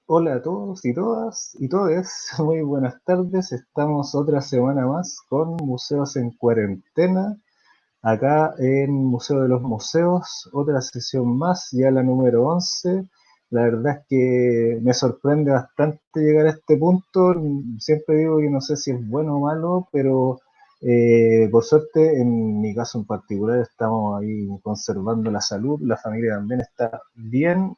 Hola a todos y todas y todes, muy buenas tardes. Estamos otra semana más con Museos en Cuarentena, acá en Museo de los Museos, otra sesión más, ya la número 11. La verdad es que me sorprende bastante llegar a este punto. Siempre digo que no sé si es bueno o malo, pero por suerte, en mi caso en particular, estamos ahí conservando la salud. La familia también está bien.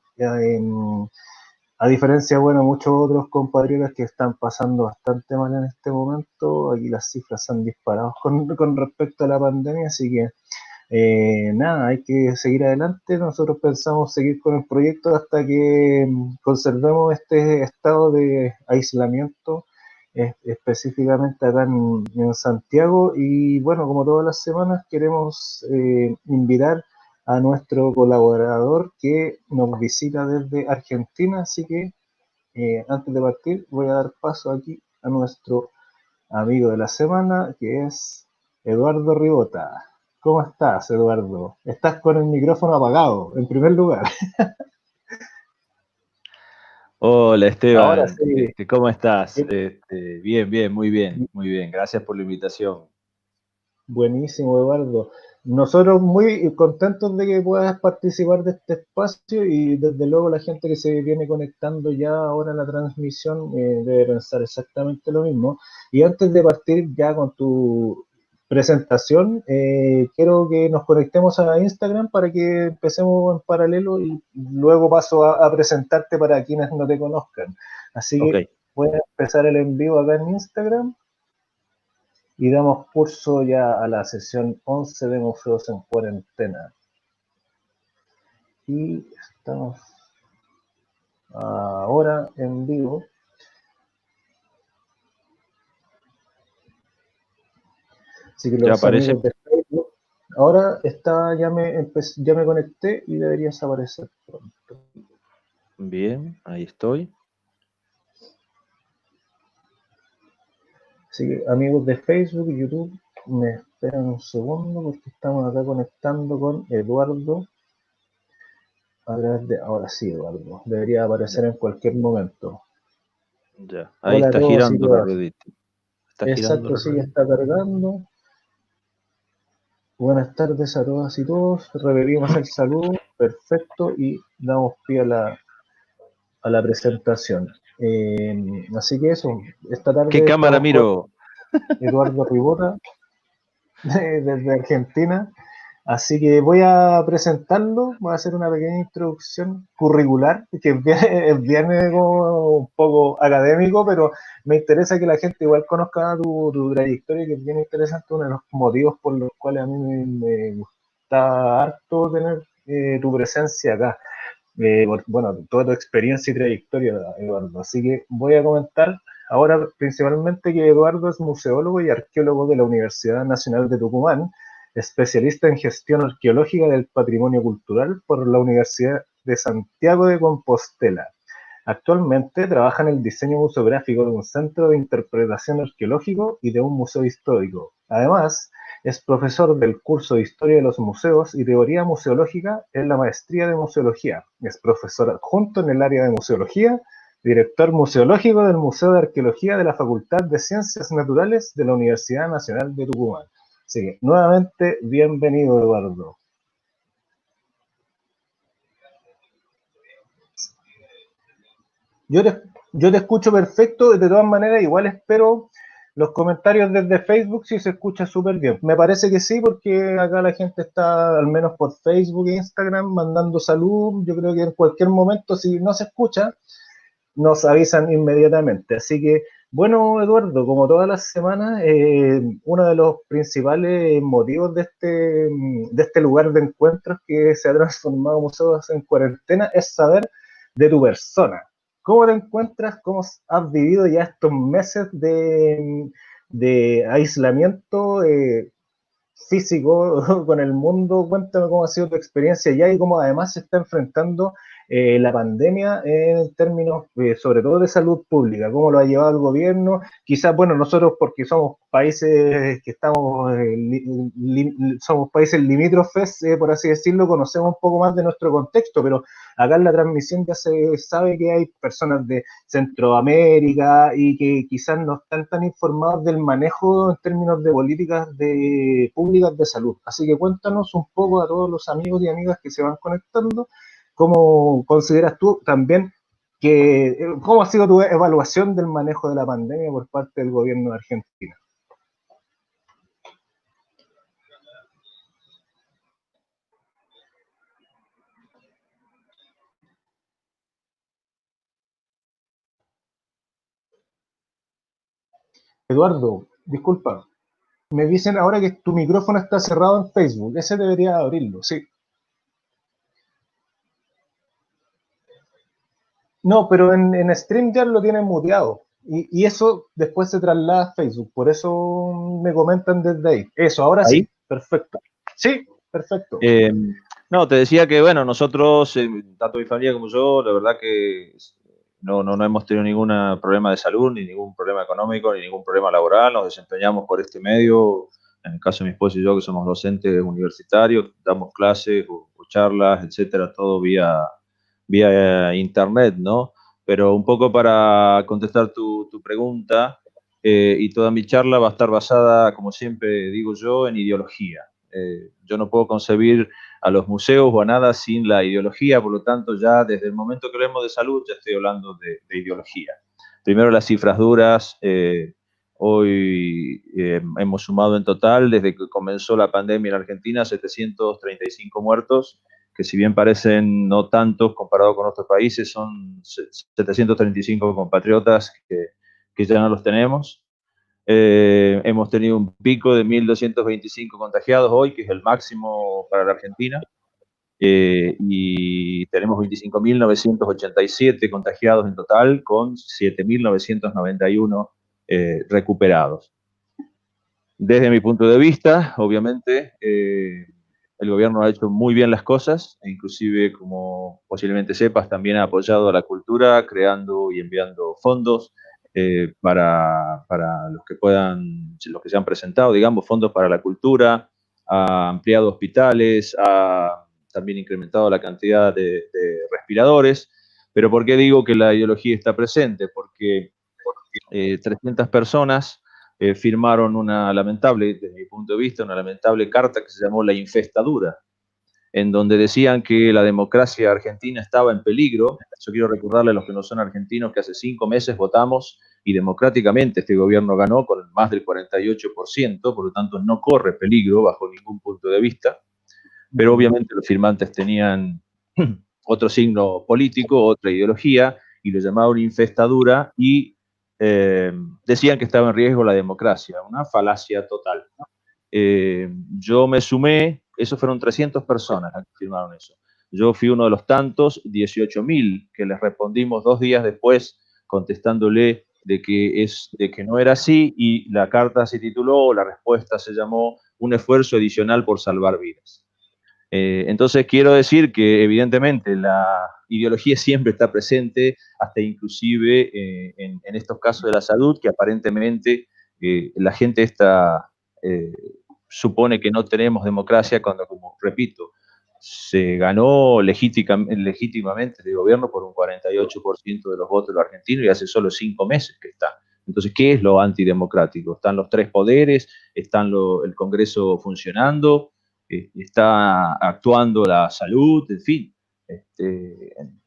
A diferencia, bueno, muchos otros compatriotas que están pasando bastante mal en este momento, aquí las cifras se han disparado con respecto a la pandemia, así que nada, hay que seguir adelante. Nosotros pensamos seguir con el proyecto hasta que conservemos este estado de aislamiento, específicamente acá en Santiago. Y bueno, como todas las semanas, queremos invitar a nuestro colaborador que nos visita desde Argentina, así que antes de partir voy a dar paso aquí a nuestro amigo de la semana, que es Eduardo Ribota. ¿Cómo estás, Eduardo? Estás con el micrófono apagado, en primer lugar. Hola Ahora Esteban, sí. ¿cómo estás? Bien, bien, muy bien, muy bien. Gracias por la invitación. Buenísimo, Eduardo. Nosotros muy contentos de que puedas participar de este espacio y desde luego la gente que se viene conectando ya ahora en la transmisión debe pensar exactamente lo mismo. Y antes de partir ya con tu presentación, quiero que nos conectemos a Instagram para que empecemos en paralelo y luego paso a presentarte para quienes no te conozcan. Así Ok, que voy a empezar el en vivo acá en Instagram y damos curso ya a la sesión 11 de Museos en Cuarentena. Y estamos ahora en vivo. Así que ¿ya los aparece? amigos de Facebook, ahora está, ya me conecté y deberías aparecer pronto. Bien, ahí estoy. Así que amigos de Facebook y YouTube, me esperan un segundo porque estamos acá conectando con Eduardo a través de, ahora sí, Eduardo, debería Ya, aparecer en cualquier momento. ya. Ahí Hola a está todos y girando la todas. ruedita. Está girando Exacto, la sí, ya ruedita. está cargando. Buenas tardes a todas y todos. Repetimos el saludo, perfecto, y damos pie a la presentación. Así que eso, esta ¿Qué tarde cámara estamos con miro? Eduardo Ribota desde Argentina. Así que voy a presentarlo, voy a hacer una pequeña introducción curricular, que viene como un poco académico, pero me interesa que la gente igual conozca tu trayectoria, que es bien interesante, uno de los motivos por los cuales a mí me gusta harto tener tu presencia acá. Bueno, toda tu experiencia y trayectoria, Eduardo. Así que voy a comentar ahora principalmente que Eduardo es museólogo y arqueólogo de la Universidad Nacional de Tucumán, especialista en gestión arqueológica del patrimonio cultural por la Universidad de Santiago de Compostela. Actualmente trabaja en el diseño museográfico de un centro de interpretación arqueológico y de un museo histórico. Además, es profesor del curso de Historia de los Museos y Teoría Museológica en la Maestría de Museología. Es profesor adjunto en el área de Museología, director museológico del Museo de Arqueología de la Facultad de Ciencias Naturales de la Universidad Nacional de Tucumán. Así que, nuevamente, bienvenido, Eduardo. Yo te, yo te escucho perfecto, de todas maneras, igual espero los comentarios desde Facebook si se escucha súper bien. Me parece que sí, porque acá la gente está, al menos por Facebook e Instagram, mandando salud. Yo creo que en cualquier momento, si no se escucha, nos avisan inmediatamente. Así que, bueno, Eduardo, como todas las semanas, uno de los principales motivos de este lugar de encuentros que se ha transformado Museos en Cuarentena es saber de tu persona. ¿Cómo te encuentras? ¿Cómo has vivido ya estos meses de aislamiento físico con el mundo? Cuéntame cómo ha sido tu experiencia ya y cómo además se está enfrentando la pandemia en términos, sobre todo de salud pública, cómo lo ha llevado el gobierno. Quizás, bueno, nosotros porque somos países que estamos, somos países limítrofes, por así decirlo, conocemos un poco más de nuestro contexto, pero acá en la transmisión ya se sabe que hay personas de Centroamérica y que quizás no están tan informados del manejo en términos de políticas públicas de salud. Así que cuéntanos un poco a todos los amigos y amigas que se van conectando, ¿cómo consideras tú también cómo ha sido tu evaluación del manejo de la pandemia por parte del gobierno de Argentina? Eduardo, disculpa, me dicen ahora que tu micrófono está cerrado en Facebook, ese debería abrirlo, sí. No, pero en StreamYard lo tienen muteado. Y eso después se traslada a Facebook. Por eso me comentan desde ahí. Eso, ahora ¿Ahí? sí. Perfecto. Sí, perfecto. No, te decía que, bueno, nosotros, tanto mi familia como yo, la verdad que no hemos tenido ningún problema de salud, ni ningún problema económico, ni ningún problema laboral. Nos desempeñamos por este medio. En el caso de mi esposo y yo, que somos docentes universitarios, damos clases o charlas, etcétera, todo vía internet, ¿no? Pero un poco para contestar tu pregunta, y toda mi charla va a estar basada, como siempre digo yo, en ideología. Yo no puedo concebir a los museos o a nada sin la ideología, por lo tanto ya desde el momento que hablemos de salud ya estoy hablando de ideología. Primero las cifras duras. Hoy hemos sumado en total, desde que comenzó la pandemia en Argentina, 735 muertos, que si bien parecen no tantos comparado con otros países, son 735 compatriotas que ya no los tenemos. Hemos tenido un pico de 1.225 contagiados hoy, que es el máximo para la Argentina, y tenemos 25.987 contagiados en total, con 7.991 recuperados. Desde mi punto de vista, obviamente, el gobierno ha hecho muy bien las cosas, e inclusive, como posiblemente sepas, también ha apoyado a la cultura, creando y enviando fondos para los que puedan, los que se han presentado, digamos, fondos para la cultura, ha ampliado hospitales, ha también incrementado la cantidad de respiradores. Pero ¿por qué digo que la ideología está presente? Porque 300 personas firmaron una lamentable, desde mi punto de vista, una lamentable carta que se llamó La Infestadura, en donde decían que la democracia argentina estaba en peligro. Yo quiero recordarle a los que no son argentinos que hace 5 meses votamos y democráticamente este gobierno ganó con más del 48%, por lo tanto no corre peligro bajo ningún punto de vista, pero obviamente los firmantes tenían otro signo político, otra ideología, y lo llamaban infestadura, y decían que estaba en riesgo la democracia, una falacia total. Yo me sumé, esos fueron 300 personas las que firmaron eso. Yo fui uno de los tantos, 18.000, que les respondimos 2 días después contestándole de que no era así, y la carta se tituló, la respuesta se llamó Un esfuerzo adicional por salvar vidas. Entonces quiero decir que evidentemente la ideología siempre está presente, hasta inclusive en estos casos de la salud, que aparentemente la gente supone que no tenemos democracia cuando, como repito, se ganó legítimamente el gobierno por un 48% de los votos de los argentinos y hace solo 5 meses que está. Entonces, ¿qué es lo antidemocrático? ¿Están los 3 poderes? ¿Están el Congreso funcionando? ¿Está actuando la salud? En fin.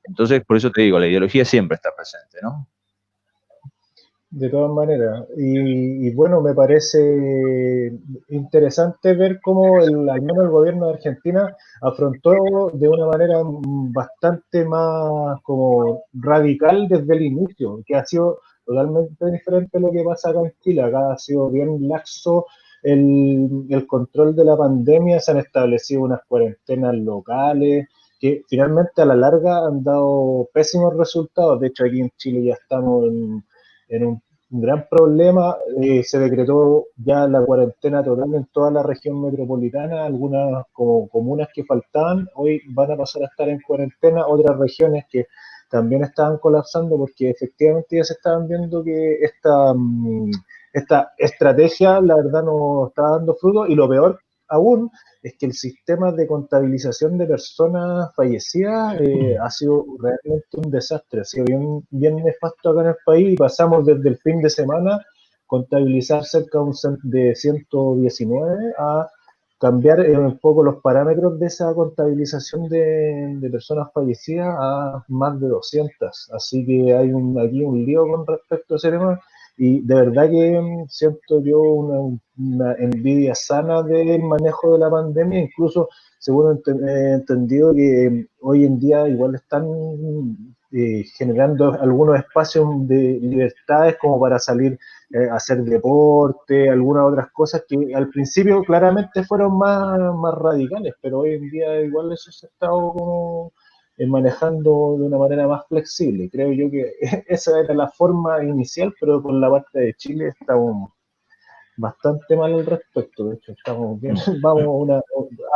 Entonces, por eso te digo, la ideología siempre está presente, ¿no? De todas maneras. Y bueno, me parece interesante ver cómo al menos el gobierno de Argentina afrontó de una manera bastante más como radical desde el inicio, que ha sido totalmente diferente a lo que pasa acá en Chile. Acá ha sido bien laxo el control de la pandemia, se han establecido unas cuarentenas locales que finalmente a la larga han dado pésimos resultados. De hecho, aquí en Chile ya estamos en un un gran problema. Se decretó ya la cuarentena total en toda la región metropolitana. Algunas como comunas que faltaban hoy van a pasar a estar en cuarentena, otras regiones que también estaban colapsando porque efectivamente ya se estaban viendo que esta estrategia la verdad no estaba dando fruto, y lo peor aún es que el sistema de contabilización de personas fallecidas ha sido realmente un desastre, ha sido bien, bien nefasto acá en el país, y pasamos desde el fin de semana contabilizar cerca de 119 a cambiar un poco los parámetros de esa contabilización de personas fallecidas a más de 200. Así que hay aquí un lío con respecto a ese tema, y de verdad que siento yo una envidia sana del manejo de la pandemia. Incluso, según he entendido, que hoy en día igual están generando algunos espacios de libertades como para salir a hacer deporte, algunas otras cosas que al principio claramente fueron más radicales, pero hoy en día igual eso se ha estado como manejando de una manera más flexible. Creo yo que esa era la forma inicial, pero con la parte de Chile estamos bastante mal al respecto. De hecho, estamos bien, vamos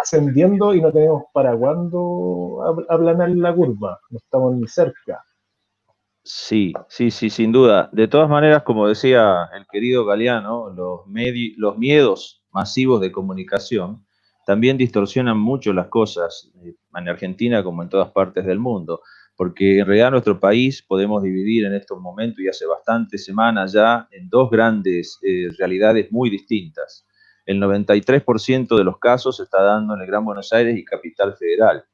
ascendiendo y no tenemos para cuándo aplanar la curva, no estamos ni cerca. Sí, sí, sí, sin duda. De todas maneras, como decía el querido Galeano, los miedos masivos de comunicación también distorsionan mucho las cosas, en Argentina como en todas partes del mundo, porque en realidad nuestro país podemos dividir en estos momentos, y hace bastantes semanas ya, en dos grandes realidades muy distintas. El 93% de los casos se está dando en el Gran Buenos Aires y Capital Federal.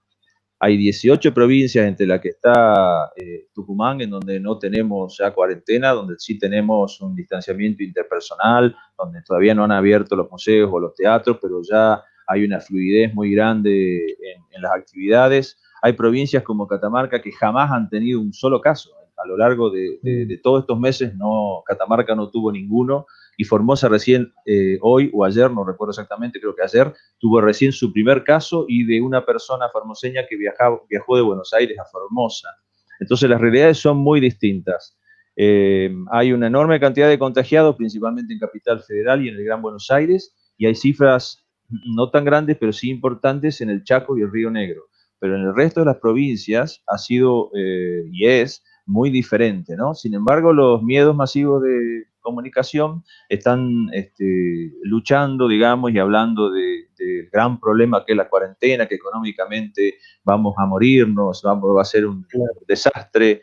Hay 18 provincias, entre las que está Tucumán, en donde no tenemos ya cuarentena, donde sí tenemos un distanciamiento interpersonal, donde todavía no han abierto los museos o los teatros, pero ya hay una fluidez muy grande en las actividades. Hay provincias como Catamarca que jamás han tenido un solo caso. A lo largo de todos estos meses, Catamarca no tuvo ninguno, y Formosa recién hoy o ayer, no recuerdo exactamente, creo que ayer, tuvo recién su primer caso, y de una persona formoseña que viajó de Buenos Aires a Formosa. Entonces las realidades son muy distintas. Hay una enorme cantidad de contagiados, principalmente en Capital Federal y en el Gran Buenos Aires, y hay cifras no tan grandes, pero sí importantes en el Chaco y el Río Negro. Pero en el resto de las provincias ha sido y es muy diferente, ¿no? Sin embargo, los miedos masivos de comunicación están luchando, digamos, y hablando del gran problema que es la cuarentena, que económicamente vamos a morirnos, va a ser un desastre,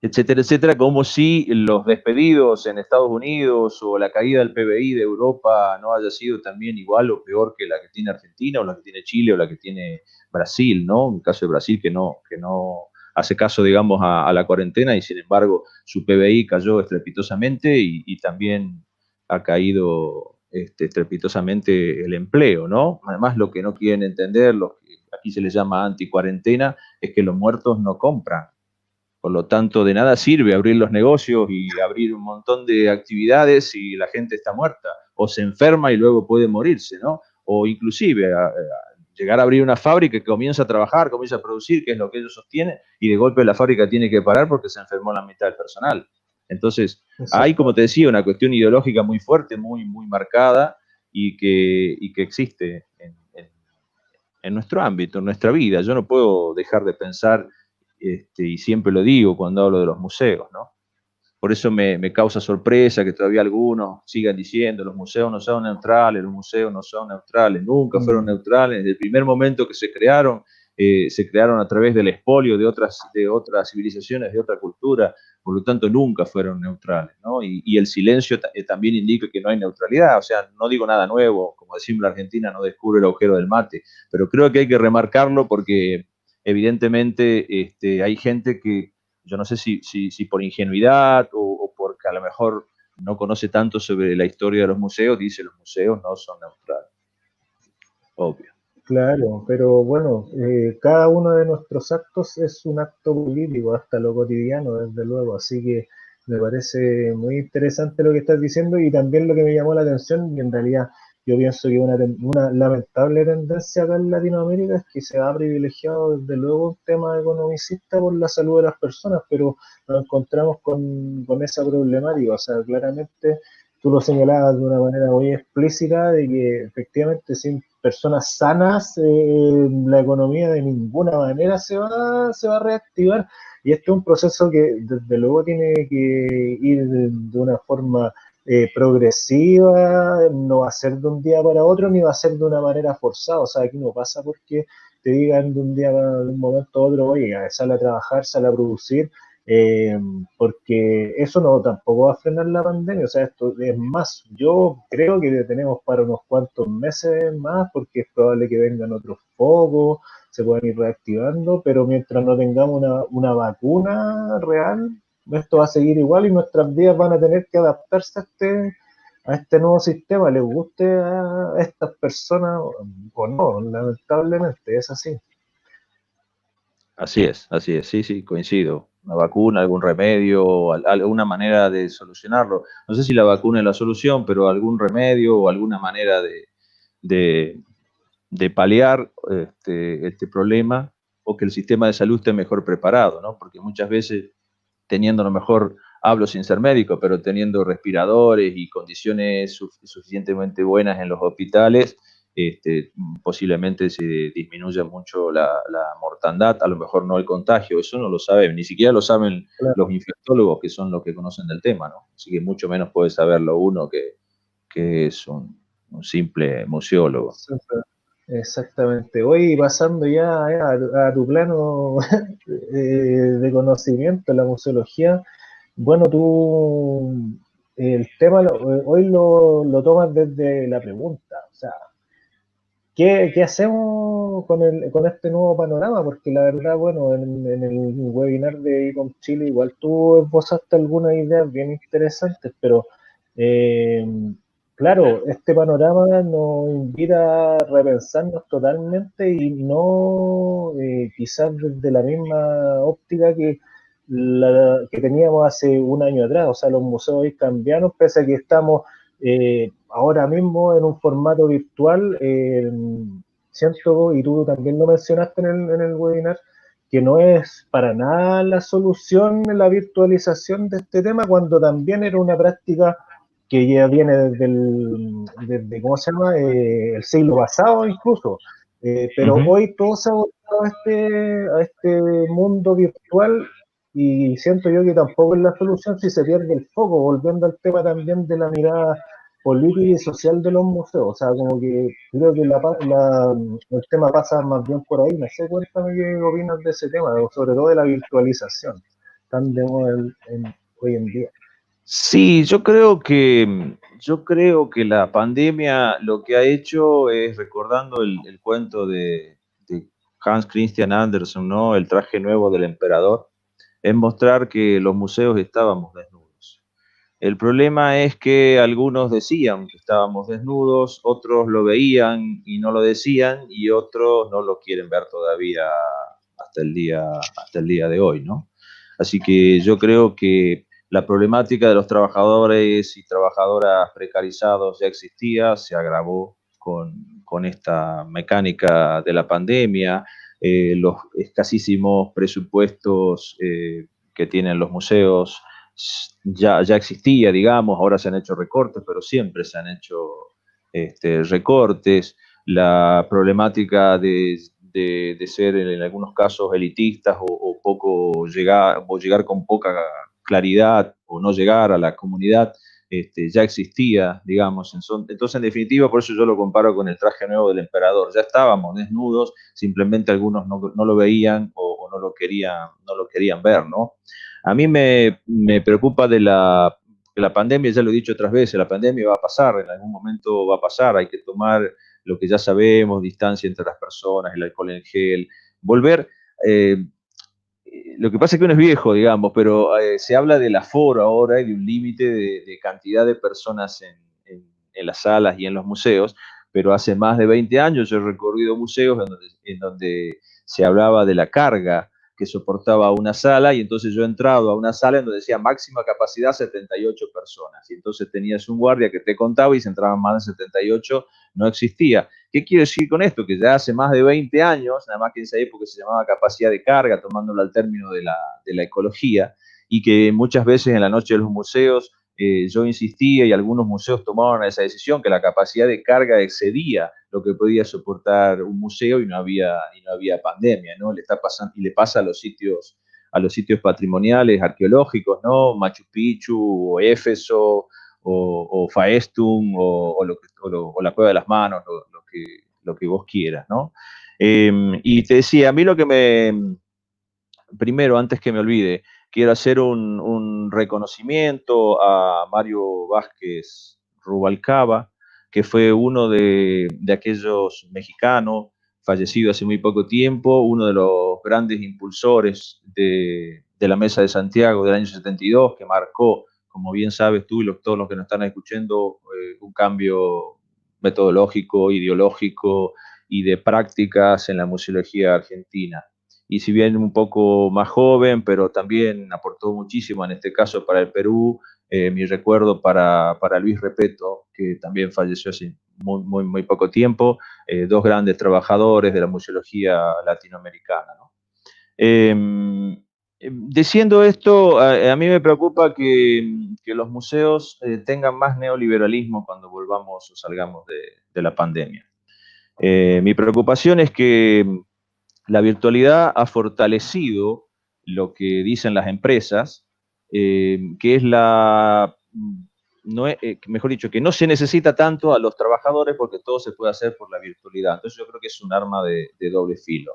etcétera, etcétera, como si los despedidos en Estados Unidos o la caída del PBI de Europa no haya sido también igual o peor que la que tiene Argentina, o la que tiene Chile, o la que tiene Brasil, ¿no? En el caso de Brasil, que no hace caso, digamos, a la cuarentena, y sin embargo su PBI cayó estrepitosamente, y también ha caído estrepitosamente el empleo, ¿no? Además, lo que no quieren entender, lo que aquí se les llama anticuarentena, es que los muertos no compran. Por lo tanto, de nada sirve abrir los negocios y abrir un montón de actividades si la gente está muerta, o se enferma y luego puede morirse, ¿no? O inclusive llegar a abrir una fábrica que comienza a trabajar, comienza a producir, que es lo que ellos sostienen, y de golpe la fábrica tiene que parar porque se enfermó la mitad del personal. Entonces, hay, como te decía, una cuestión ideológica muy fuerte, muy, muy marcada, y que existe en nuestro ámbito, en nuestra vida. Yo no puedo dejar de pensar, y siempre lo digo cuando hablo de los museos, ¿no? Por eso me causa sorpresa que todavía algunos sigan diciendo los museos no son neutrales, los museos no son neutrales. Nunca fueron neutrales. Desde el primer momento que se crearon a través del expolio de otras civilizaciones, de otra cultura. Por lo tanto, nunca fueron neutrales, ¿no? Y el silencio también indica que no hay neutralidad. O sea, no digo nada nuevo, como decimos en la Argentina, no descubre el agujero del mate, pero creo que hay que remarcarlo porque evidentemente hay gente que, yo no sé si por ingenuidad o porque a lo mejor no conoce tanto sobre la historia de los museos, dice los museos no son neutrales. Obvio. Claro, pero bueno, cada uno de nuestros actos es un acto político, hasta lo cotidiano, desde luego, así que me parece muy interesante lo que estás diciendo, y también lo que me llamó la atención, y en realidad yo pienso que una lamentable tendencia acá en Latinoamérica es que se ha privilegiado desde luego un tema economicista por la salud de las personas, pero nos encontramos con esa problemática. O sea, claramente tú lo señalabas de una manera muy explícita de que efectivamente sin personas sanas la economía de ninguna manera se va a reactivar. Y este es un proceso que desde luego tiene que ir de una forma progresiva, no va a ser de un día para otro, ni va a ser de una manera forzada. O sea, aquí no pasa porque te digan de un día para de un momento a otro, oye, sale a trabajar, sale a producir, eh, porque eso no tampoco va a frenar la pandemia. O sea, esto es más, yo creo que tenemos para unos cuantos meses más, porque es probable que vengan otros focos, se pueden ir reactivando, pero mientras no tengamos una vacuna real, esto va a seguir igual y nuestras vidas van a tener que adaptarse a este nuevo sistema, les guste a estas personas o no, lamentablemente es así. Así es, sí, sí, coincido. Una vacuna, algún remedio, alguna manera de solucionarlo. No sé si la vacuna es la solución, pero algún remedio o alguna manera de, de paliar este problema o que el sistema de salud esté mejor preparado, ¿no? Porque muchas veces teniendo a lo mejor, hablo sin ser médico, pero teniendo respiradores y condiciones suficientemente buenas en los hospitales, posiblemente se disminuya mucho la mortandad, a lo mejor no el contagio, eso no lo saben, ni siquiera lo saben Claro. los infectólogos, que son los que conocen del tema, ¿no? Así que mucho menos puede saberlo uno que es un simple museólogo. Exactamente. Hoy pasando ya a tu plano de conocimiento, la museología, bueno, tú el tema hoy lo tomas desde la pregunta, o sea, ¿qué hacemos con este nuevo panorama? Porque la verdad, bueno, en el webinar de ICOM Chile igual tú esbozaste algunas ideas bien interesantes, pero eh, claro, este panorama nos invita a repensarnos totalmente y no quizás desde la misma óptica que teníamos hace un año atrás. O sea, los museos hoy cambiaron, pese a que estamos ahora mismo en un formato virtual, siento, y tú también lo mencionaste en el webinar, que no es para nada la solución la virtualización de este tema, cuando también era una práctica que ya viene desde ¿cómo se llama? El siglo pasado incluso. Uh Pero -huh. hoy todo se ha volcado a este mundo virtual y siento yo que tampoco es la solución si se pierde el foco, volviendo al tema también de la mirada política y social de los museos. O sea, como que creo que el tema pasa más bien por ahí. No sé, cuéntame qué opinas de ese tema, sobre todo de la virtualización, tan de moda hoy en día. Sí, yo creo que la pandemia lo que ha hecho es, recordando el cuento de Hans Christian Andersen, ¿no? El traje nuevo del emperador, es mostrar que los museos estábamos desnudos. El problema es que algunos decían que estábamos desnudos, otros lo veían y no lo decían, y otros no lo quieren ver todavía hasta el día de hoy, ¿no? Así que yo creo que la problemática de los trabajadores y trabajadoras precarizados ya existía, se agravó con esta mecánica de la pandemia, los escasísimos presupuestos que tienen los museos ya existía, digamos, ahora se han hecho recortes, pero siempre se han hecho recortes, la problemática de ser en algunos casos elitistas o llegar con poca claridad o no llegar a la comunidad, ya existía, digamos. Entonces, en definitiva, por eso yo lo comparo con el traje nuevo del emperador. Ya estábamos desnudos, simplemente algunos no lo veían o no lo querían ver, ¿no? A mí me preocupa de la pandemia, ya lo he dicho otras veces, la pandemia va a pasar, en algún momento va a pasar, hay que tomar lo que ya sabemos, distancia entre las personas, el alcohol en gel, volver, eh, lo que pasa es que uno es viejo, digamos, pero se habla del aforo ahora y de un límite de cantidad de personas en las salas y en los museos, pero hace más de 20 años yo he recorrido museos en donde se hablaba de la carga que soportaba una sala, y entonces yo he entrado a una sala en donde decía máxima capacidad 78 personas, y entonces tenías un guardia que te contaba y si entraban más de 78 no existía. ¿Qué quiero decir con esto? Que ya hace más de 20 años, nada más que en esa época se llamaba capacidad de carga, tomándolo al término de la ecología, y que muchas veces en la noche de los museos yo insistía y algunos museos tomaron esa decisión, que la capacidad de carga excedía lo que podía soportar un museo y no había pandemia, ¿no? Le está pasando, y le pasa a los sitios patrimoniales, arqueológicos, ¿no? Machu Picchu, o Éfeso, o Faestum, o la Cueva de las Manos, lo que vos quieras, ¿no? Y te decía, a mí primero, antes que me olvide, quiero hacer un reconocimiento a Mario Vázquez Rubalcaba, que fue uno de aquellos mexicanos fallecido hace muy poco tiempo, uno de los grandes impulsores de la Mesa de Santiago del año 72, que marcó, como bien sabes tú y todos los que nos están escuchando, un cambio metodológico, ideológico y de prácticas en la museología argentina. Y si bien un poco más joven, pero también aportó muchísimo, en este caso para el Perú, mi recuerdo para Luis Repeto, que también falleció hace muy poco tiempo, dos grandes trabajadores de la museología latinoamericana, ¿no? Diciendo esto, a mí me preocupa que los museos tengan más neoliberalismo cuando volvamos o salgamos de la pandemia. Mi preocupación es que la virtualidad ha fortalecido lo que dicen las empresas, que es no es, mejor dicho, que no se necesita tanto a los trabajadores porque todo se puede hacer por la virtualidad. Entonces yo creo que es un arma de doble filo.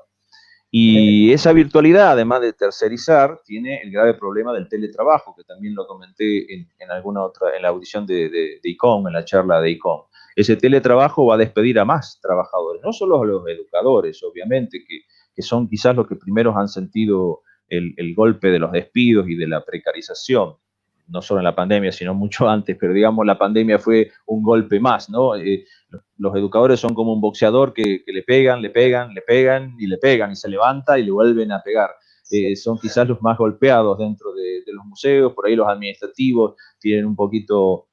Y esa virtualidad, además de tercerizar, tiene el grave problema del teletrabajo, que también lo comenté en alguna otra, en la audición de ICOM, en la charla de ICOM. Ese teletrabajo va a despedir a más trabajadores, no solo a los educadores, obviamente, que son quizás los que primeros han sentido el golpe de los despidos y de la precarización, no solo en la pandemia, sino mucho antes, pero digamos la pandemia fue un golpe más, ¿no? Los educadores son como un boxeador que le pegan, le pegan, le pegan y le pegan y se levanta y le vuelven a pegar. Son quizás los más golpeados dentro de los museos, por ahí los administrativos tienen un poquito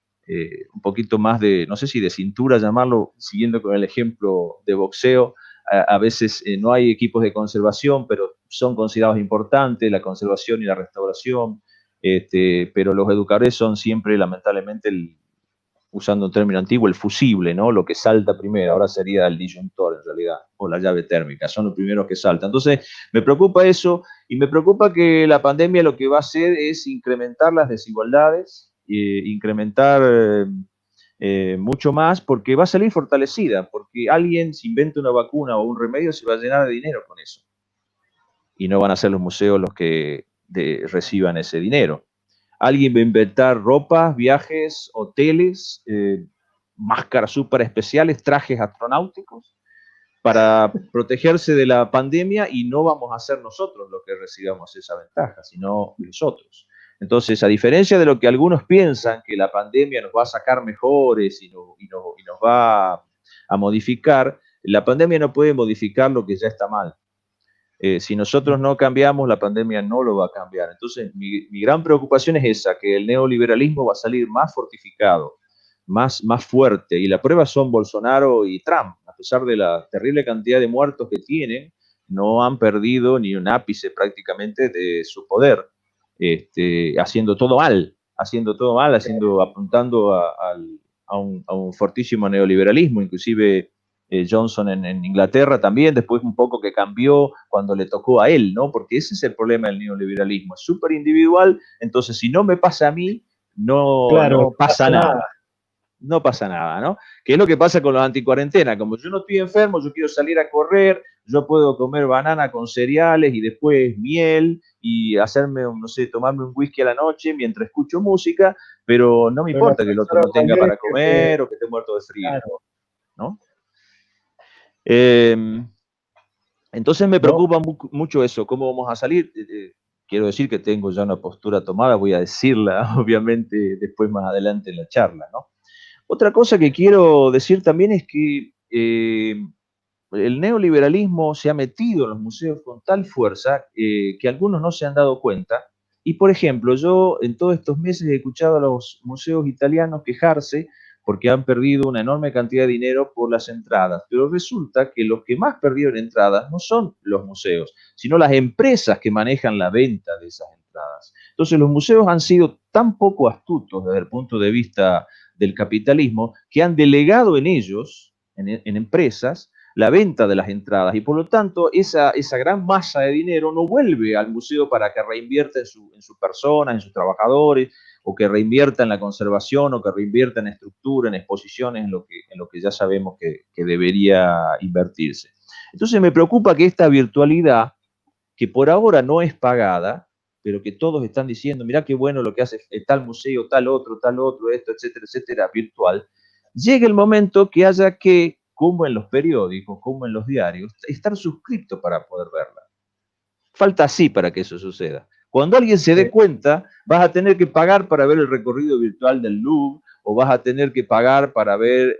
más de, no sé si de cintura llamarlo, siguiendo con el ejemplo de boxeo. A veces no hay equipos de conservación, pero son considerados importantes, la conservación y la restauración, pero los educadores son siempre, lamentablemente, usando un término antiguo, el fusible, ¿no? Lo que salta primero, ahora sería el disyuntor en realidad, o la llave térmica, son los primeros que saltan. Entonces, me preocupa eso, y me preocupa que la pandemia lo que va a hacer es incrementar las desigualdades, incrementar mucho más, porque va a salir fortalecida, porque alguien se inventa una vacuna o un remedio, se va a llenar de dinero con eso. Y no van a ser los museos los que reciban ese dinero. Alguien va a inventar ropas, viajes, hoteles, máscaras súper especiales, trajes astronáuticos para protegerse de la pandemia, y no vamos a ser nosotros los que recibamos esa ventaja, sino los otros. Entonces, a diferencia de lo que algunos piensan, que la pandemia nos va a sacar mejores y nos va a modificar, la pandemia no puede modificar lo que ya está mal. Si nosotros no cambiamos, la pandemia no lo va a cambiar. Entonces, mi gran preocupación es esa, que el neoliberalismo va a salir más fortificado, más fuerte, y la prueba son Bolsonaro y Trump. A pesar de la terrible cantidad de muertos que tienen, no han perdido ni un ápice prácticamente de su poder, haciendo todo mal, apuntando a un fortísimo neoliberalismo. Inclusive Johnson en Inglaterra también, después un poco que cambió cuando le tocó a él, ¿no? Porque ese es el problema del neoliberalismo, es súper individual. Entonces si no me pasa a mí, Claro, no pasa nada. No pasa nada, ¿no? ¿Qué es lo que pasa con los anticuarentena? Como yo no estoy enfermo, yo quiero salir a correr, yo puedo comer banana con cereales y después miel y hacerme, no sé, tomarme un whisky a la noche mientras escucho música, pero no me pero las importa que el otro personas no tenga mayores para que se, comer o que esté muerto de frío, claro, ¿no? Eh, entonces me ¿no? preocupa mucho eso, cómo vamos a salir. Quiero decir que tengo ya una postura tomada, voy a decirla obviamente después más adelante en la charla, ¿no? Otra cosa que quiero decir también es que el neoliberalismo se ha metido en los museos con tal fuerza que algunos no se han dado cuenta. Y, por ejemplo, yo en todos estos meses he escuchado a los museos italianos quejarse porque han perdido una enorme cantidad de dinero por las entradas. Pero resulta que los que más perdieron entradas no son los museos, sino las empresas que manejan la venta de esas entradas. Entonces, los museos han sido tan poco astutos desde el punto de vista del capitalismo que han delegado en ellos, en empresas, la venta de las entradas y por lo tanto esa gran masa de dinero no vuelve al museo para que reinvierta en su persona, en sus trabajadores, o que reinvierta en la conservación, o que reinvierta en estructura, en exposiciones, en lo que ya sabemos que debería invertirse. Entonces me preocupa que esta virtualidad, que por ahora no es pagada, pero que todos están diciendo, mirá qué bueno lo que hace tal museo, tal otro, esto, etcétera, virtual, llegue el momento que haya que, como en los periódicos, como en los diarios, estar suscrito para poder verla. Falta así para que eso suceda. Cuando alguien se dé cuenta, vas a tener que pagar para ver el recorrido virtual del Louvre, o vas a tener que pagar para ver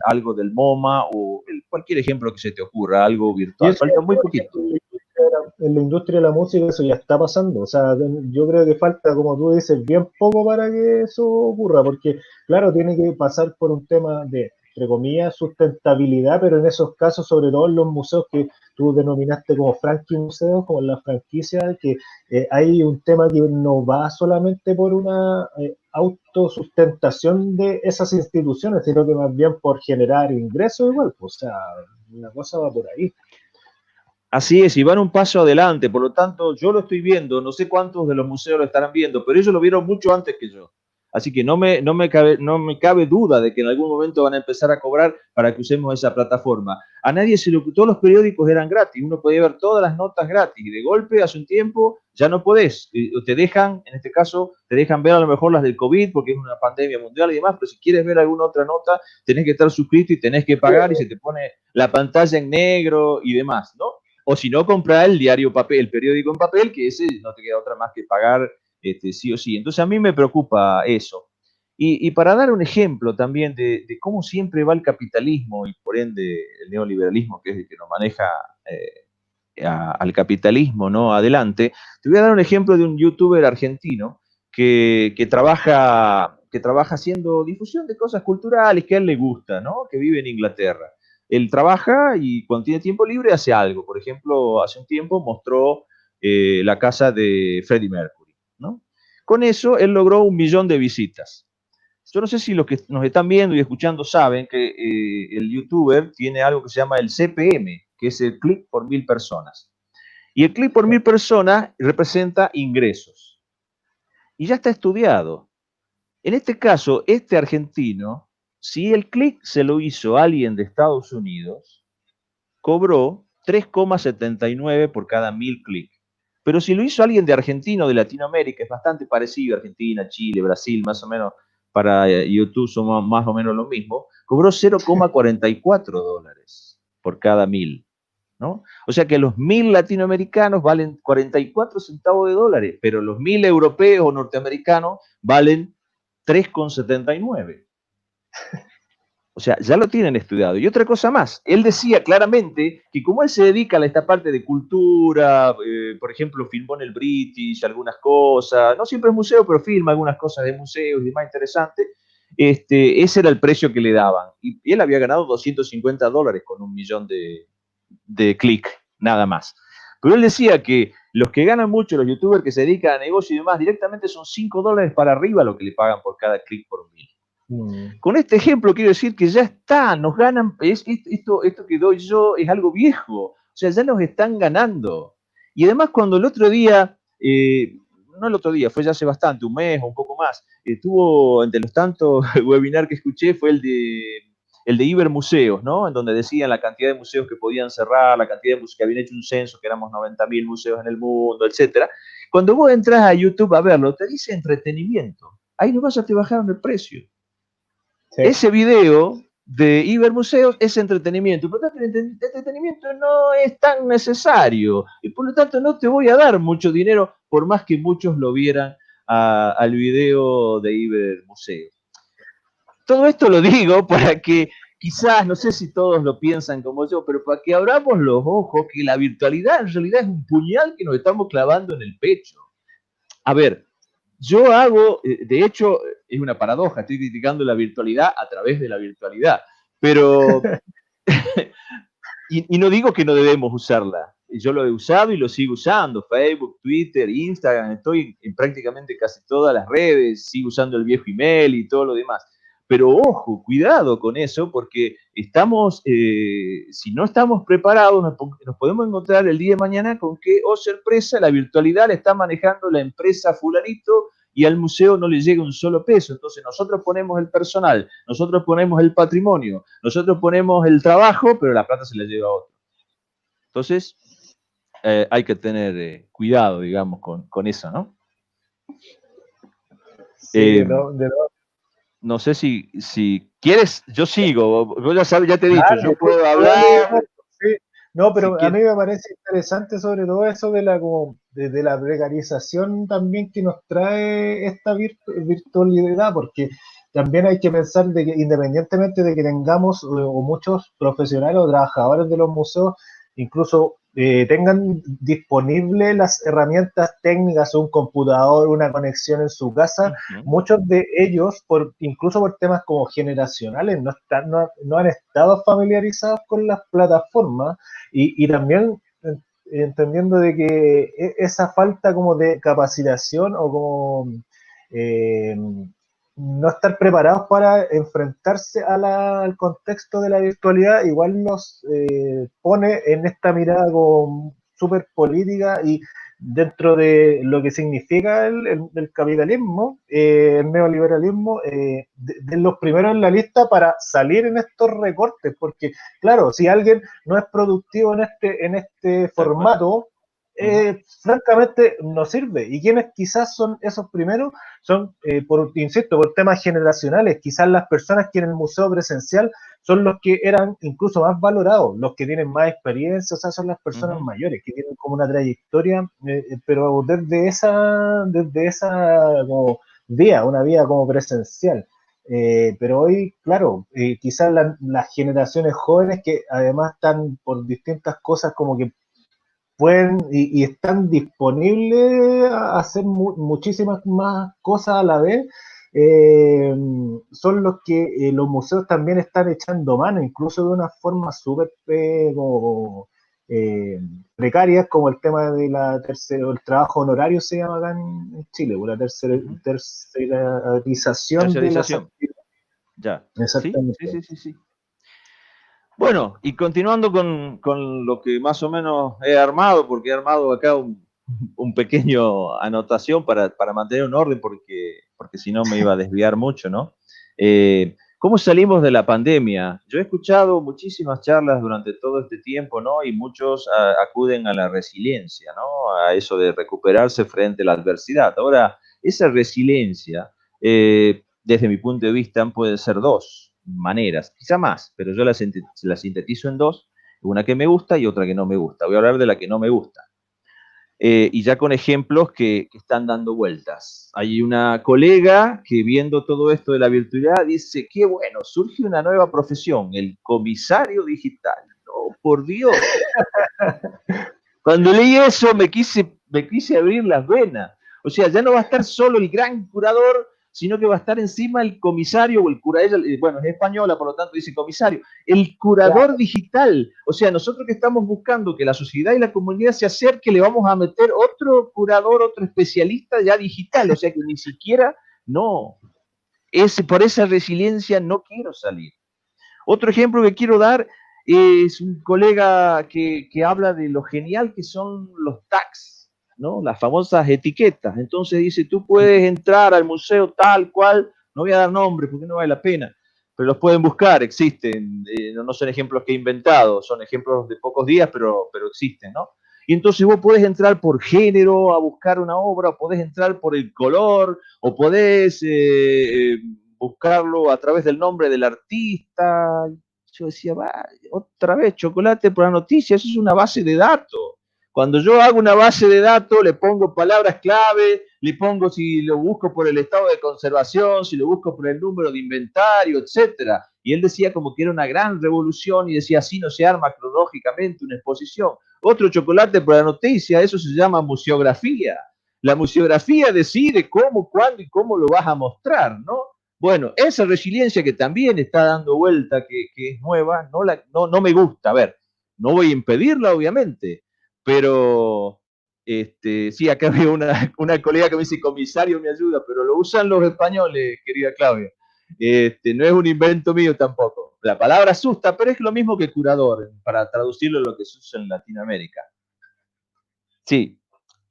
algo del MoMA, o cualquier ejemplo que se te ocurra, algo virtual. Falta muy poquito. En la industria de la música eso ya está pasando, o sea, yo creo que falta, como tú dices, bien poco para que eso ocurra, porque claro, tiene que pasar por un tema de, entre comillas, sustentabilidad, pero en esos casos, sobre todo en los museos que tú denominaste como Frankie Museos, como en la franquicia, que hay un tema que no va solamente por una autosustentación de esas instituciones, sino que más bien por generar ingresos igual, pues, o sea, una cosa va por ahí. Así es, y van un paso adelante, por lo tanto, yo lo estoy viendo, no sé cuántos de los museos lo estarán viendo, pero ellos lo vieron mucho antes que yo. Así que no me cabe duda de que en algún momento van a empezar a cobrar para que usemos esa plataforma. A nadie se lo... Todos los periódicos eran gratis, uno podía ver todas las notas gratis, y de golpe, hace un tiempo, ya no podés. Te dejan, en este caso, te dejan ver a lo mejor las del COVID, porque es una pandemia mundial y demás, pero si quieres ver alguna otra nota, tenés que estar suscrito y tenés que pagar, y se te pone la pantalla en negro y demás, ¿no? O si no, comprar el diario papel, el periódico en papel, que ese no te queda otra más que pagar sí o sí. Entonces a mí me preocupa eso. Y para dar un ejemplo también de cómo siempre va el capitalismo y por ende el neoliberalismo, que es el que nos maneja al capitalismo, ¿no? Adelante, te voy a dar un ejemplo de un youtuber argentino que trabaja haciendo difusión de cosas culturales que a él le gusta, ¿no? Que vive en Inglaterra. Él trabaja y cuando tiene tiempo libre hace algo. Por ejemplo, hace un tiempo mostró la casa de Freddie Mercury, ¿no? Con eso él logró 1 millón de visitas. Yo no sé si los que nos están viendo y escuchando saben que el youtuber tiene algo que se llama el CPM, que es el clic por 1000 personas. Y el clic por 1000 personas representa ingresos. Y ya está estudiado. En este caso, este argentino, si el clic se lo hizo alguien de Estados Unidos, cobró 3,79 por cada 1000 clics. Pero si lo hizo alguien de Argentina o de Latinoamérica, es bastante parecido, Argentina, Chile, Brasil, más o menos, para YouTube son más o menos lo mismo, cobró 0,44 dólares por cada 1000, ¿no? O sea que los 1000 latinoamericanos valen 44 centavos de dólares, pero los 1000 europeos o norteamericanos valen 3,79. O sea, ya lo tienen estudiado. Y otra cosa más, él decía claramente que como él se dedica a esta parte de cultura, por ejemplo, filmó en el British algunas cosas, no siempre es museo, pero filma algunas cosas de museos y más interesantes, ese era el precio que le daban. Y él había ganado 250 dólares con 1 millón de clics, nada más. Pero él decía que los que ganan mucho, los youtubers que se dedican a negocio y demás, directamente son 5 dólares para arriba lo que le pagan por cada clic por 1000. Con este ejemplo quiero decir que ya está, nos ganan, esto que doy yo es algo viejo, o sea, ya nos están ganando. Y además cuando el otro día, no el otro día, fue ya hace bastante, un mes o un poco más, estuvo entre los tantos webinar que escuché, fue el de Ibermuseos, ¿no? En donde decían la cantidad de museos que podían cerrar, la cantidad de museos que habían hecho un censo, que éramos 90.000 museos en el mundo, etcétera. Cuando vos entras a YouTube a verlo, te dice entretenimiento. Ahí nomás ya te bajaron el precio. Sí. Ese video de Ibermuseos es entretenimiento, por lo tanto el entretenimiento no es tan necesario y por lo tanto no te voy a dar mucho dinero por más que muchos lo vieran al video de Ibermuseos. Todo esto lo digo para que quizás, no sé si todos lo piensan como yo, pero para que abramos los ojos, que la virtualidad en realidad es un puñal que nos estamos clavando en el pecho. A ver, yo hago, de hecho, es una paradoja, estoy criticando la virtualidad a través de la virtualidad, pero, y no digo que no debemos usarla, yo lo he usado y lo sigo usando, Facebook, Twitter, Instagram, estoy en prácticamente casi todas las redes, sigo usando el viejo email y todo lo demás. Pero ojo, cuidado con eso, porque estamos, si no estamos preparados, nos podemos encontrar el día de mañana con que, oh sorpresa, la virtualidad la está manejando la empresa fulanito y al museo no le llega un solo peso. Entonces nosotros ponemos el personal, nosotros ponemos el patrimonio, nosotros ponemos el trabajo, pero la plata se la lleva a otro. Entonces, hay que tener cuidado, digamos, con eso, ¿no? Sí, no sé si quieres, yo sigo, vos ya sabes, ya te he dicho, claro, yo puedo hablar. sí. No, Si pero a mí me parece interesante sobre todo eso de de la precarización también que nos trae esta virtualidad, porque también hay que pensar de que independientemente de que tengamos o muchos profesionales o trabajadores de los museos, incluso tengan disponibles las herramientas técnicas, un computador, una conexión en su casa, muchos de ellos, incluso por temas como generacionales, no han estado familiarizados con las plataformas y también entendiendo de que esa falta como de capacitación o como eh, no estar preparados para enfrentarse al contexto de la virtualidad, igual nos pone en esta mirada como súper política y dentro de lo que significa el capitalismo, el neoliberalismo, de los primeros en la lista para salir en estos recortes, porque claro, si alguien no es productivo en este formato, francamente no sirve. Y quienes quizás son esos primeros son, insisto, por temas generacionales, quizás las personas que en el museo presencial son los que eran incluso más valorados, los que tienen más experiencia, o sea, son las personas mayores, que tienen como una trayectoria, pero desde esa como vía, una vía como presencial. Pero hoy, claro, quizás las generaciones jóvenes que además están por distintas cosas como que pueden y están disponibles a hacer muchísimas más cosas a la vez, son los que los museos también están echando mano, incluso de una forma súper eh, precaria, como el tema de el trabajo honorario se llama acá en Chile, la tercerización de las actividades. Ya. Exactamente. Sí. Bueno, y continuando con lo que más o menos he armado, porque he armado acá un pequeño anotación para mantener un orden, porque si no me iba a desviar mucho, ¿no? ¿Cómo salimos de la pandemia? Yo he escuchado muchísimas charlas durante todo este tiempo, ¿no? Y muchos acuden a la resiliencia, ¿no? A eso de recuperarse frente a la adversidad. Ahora, esa resiliencia, desde mi punto de vista, puede ser dos maneras, quizá más, pero yo la sintetizo en dos, una que me gusta y otra que no me gusta. Voy a hablar de la que no me gusta. Y ya con ejemplos que están dando vueltas. Hay una colega que viendo todo esto de la virtualidad dice, qué bueno, surge una nueva profesión, el comisario digital. No, por Dios. Cuando leí eso me quise abrir las venas. O sea, ya no va a estar solo el gran curador, sino que va a estar encima el comisario o el cura, ella, bueno, es española, por lo tanto dice comisario, el curador claro. Digital. O sea, nosotros que estamos buscando que la sociedad y la comunidad se acerque, le vamos a meter otro curador, otro especialista ya digital. O sea, que ni siquiera, no, por esa resiliencia no quiero salir. Otro ejemplo que quiero dar es un colega que habla de lo genial que son los tags, ¿no? Las famosas etiquetas. Entonces dice, tú puedes entrar al museo tal cual, no voy a dar nombres porque no vale la pena, pero los pueden buscar, existen, no son ejemplos que he inventado, son ejemplos de pocos días, pero existen, ¿no? Y entonces vos podés entrar por género a buscar una obra, o podés entrar por el color, o podés buscarlo a través del nombre del artista. Yo decía, otra vez, chocolate por la noticia, eso es una base de datos. Cuando yo hago una base de datos, le pongo palabras clave, le pongo si lo busco por el estado de conservación, si lo busco por el número de inventario, etcétera. y él decía como que era una gran revolución y decía, así no se arma cronológicamente una exposición. Otro chocolate por la noticia, eso se llama museografía. La museografía decide cómo, cuándo y cómo lo vas a mostrar, ¿no? Bueno, esa resiliencia que también está dando vuelta, que es nueva, no me gusta. A ver, no voy a impedirla, obviamente, pero sí, acá veo una colega que me dice, comisario, me ayuda, pero lo usan los españoles, querida Claudia. No es un invento mío tampoco. La palabra asusta, pero es lo mismo que curador, para traducirlo a lo que se usa en Latinoamérica. Sí,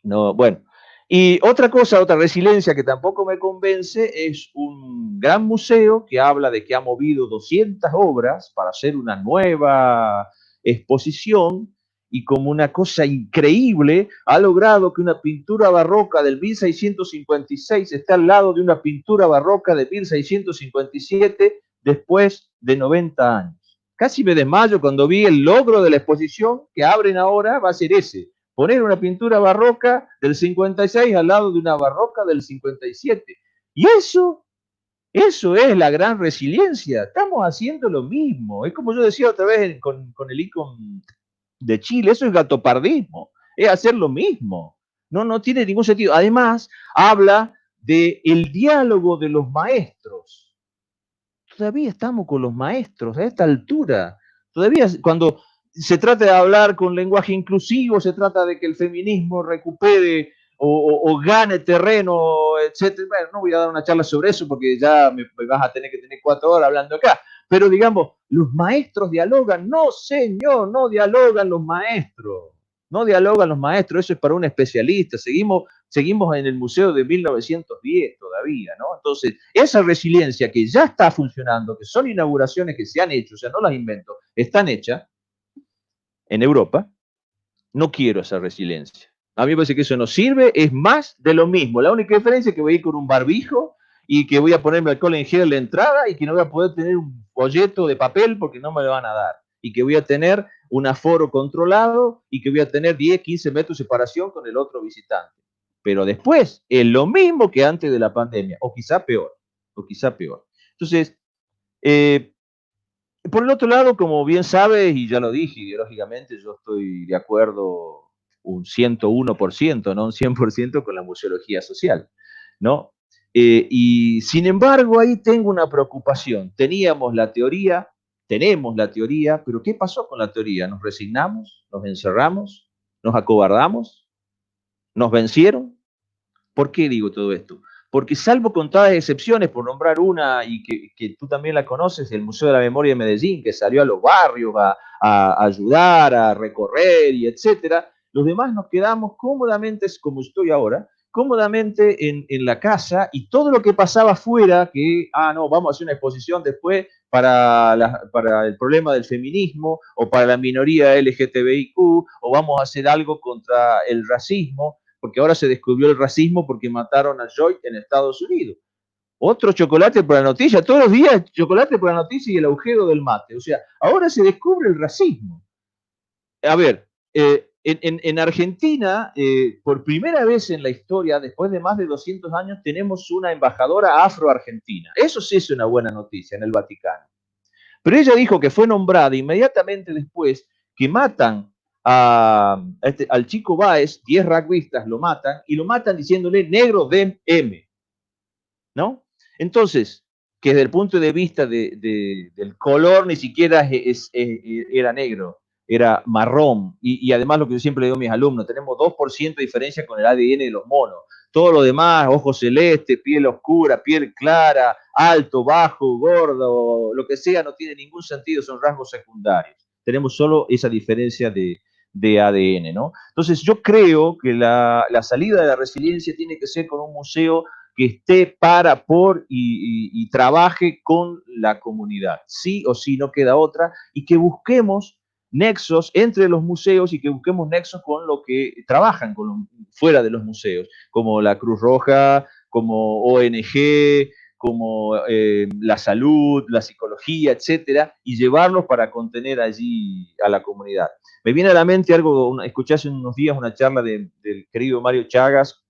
no, bueno. Y otra cosa, otra resiliencia que tampoco me convence es un gran museo que habla de que ha movido 200 obras para hacer una nueva exposición y como una cosa increíble ha logrado que una pintura barroca del 1656 esté al lado de una pintura barroca de 1657 después de 90 años. Casi me desmayo cuando vi el logro de la exposición que abren ahora, va a ser ese, poner una pintura barroca del 56 al lado de una barroca del 57. Y eso es la gran resiliencia. Estamos haciendo lo mismo. Es como yo decía otra vez con el ICOM de Chile, eso es gatopardismo, es hacer lo mismo. No tiene ningún sentido. Además, habla del diálogo de los maestros. Todavía estamos con los maestros a esta altura. Todavía cuando se trata de hablar con lenguaje inclusivo, se trata de que el feminismo recupere o gane terreno, etc. Bueno, no voy a dar una charla sobre eso porque ya me vas a tener que tener 4 horas hablando acá. Pero digamos, los maestros dialogan. No, señor, no dialogan los maestros. No dialogan los maestros, eso es para un especialista. Seguimos en el museo de 1910 todavía, ¿no? Entonces, esa resiliencia que ya está funcionando, que son inauguraciones que se han hecho, o sea, no las invento, están hechas en Europa, no quiero esa resiliencia. A mí me parece que eso no sirve, es más de lo mismo. La única diferencia es que voy a ir con un barbijo y que voy a ponerme alcohol en gel en la entrada y que no voy a poder tener un folleto de papel porque no me lo van a dar. Y que voy a tener un aforo controlado y que voy a tener 10, 15 metros de separación con el otro visitante. Pero después es lo mismo que antes de la pandemia, o quizá peor, o quizá peor. Entonces, por el otro lado, como bien sabes, y ya lo dije, ideológicamente yo estoy de acuerdo un 101%, no un 100% con la museología social, ¿no? Y sin embargo, ahí tengo una preocupación. Tenemos la teoría, pero ¿qué pasó con la teoría? ¿Nos resignamos? ¿Nos encerramos? ¿Nos acobardamos? ¿Nos vencieron? ¿Por qué digo todo esto? Porque salvo contadas excepciones, por nombrar una y que tú también la conoces, el Museo de la Memoria de Medellín, que salió a los barrios a ayudar, a recorrer y etcétera, los demás nos quedamos cómodamente, como estoy ahora, cómodamente en la casa y todo lo que pasaba afuera, que, no, vamos a hacer una exposición después para el problema del feminismo o para la minoría LGTBIQ o vamos a hacer algo contra el racismo, porque ahora se descubrió el racismo porque mataron a Joy en Estados Unidos. Otro chocolate por la noticia, todos los días chocolate por la noticia y el agujero del mate. O sea, ahora se descubre el racismo. A ver, en Argentina, por primera vez en la historia, después de más de 200 años, tenemos una embajadora afro-argentina. Eso sí es una buena noticia en el Vaticano. Pero ella dijo que fue nombrada inmediatamente después que matan al chico Báez, 10 rugbyistas lo matan, y lo matan diciéndole negro de M, ¿no? Entonces, que desde el punto de vista del color ni siquiera era negro, era marrón, y además lo que yo siempre le digo a mis alumnos, tenemos 2% de diferencia con el ADN de los monos. Todo lo demás, ojos celestes, piel oscura, piel clara, alto, bajo, gordo, lo que sea, no tiene ningún sentido, son rasgos secundarios. Tenemos solo esa diferencia de ADN, ¿no? Entonces yo creo que la salida de la resiliencia tiene que ser con un museo que esté para, por y trabaje con la comunidad. Sí o sí, no queda otra, y que busquemos nexos entre los museos y que busquemos nexos con lo que trabajan fuera de los museos, como la Cruz Roja, como ONG, como la salud, la psicología, etcétera, y llevarlos para contener allí a la comunidad. Me viene a la mente algo, escuché hace unos días una charla del querido Mario Chagas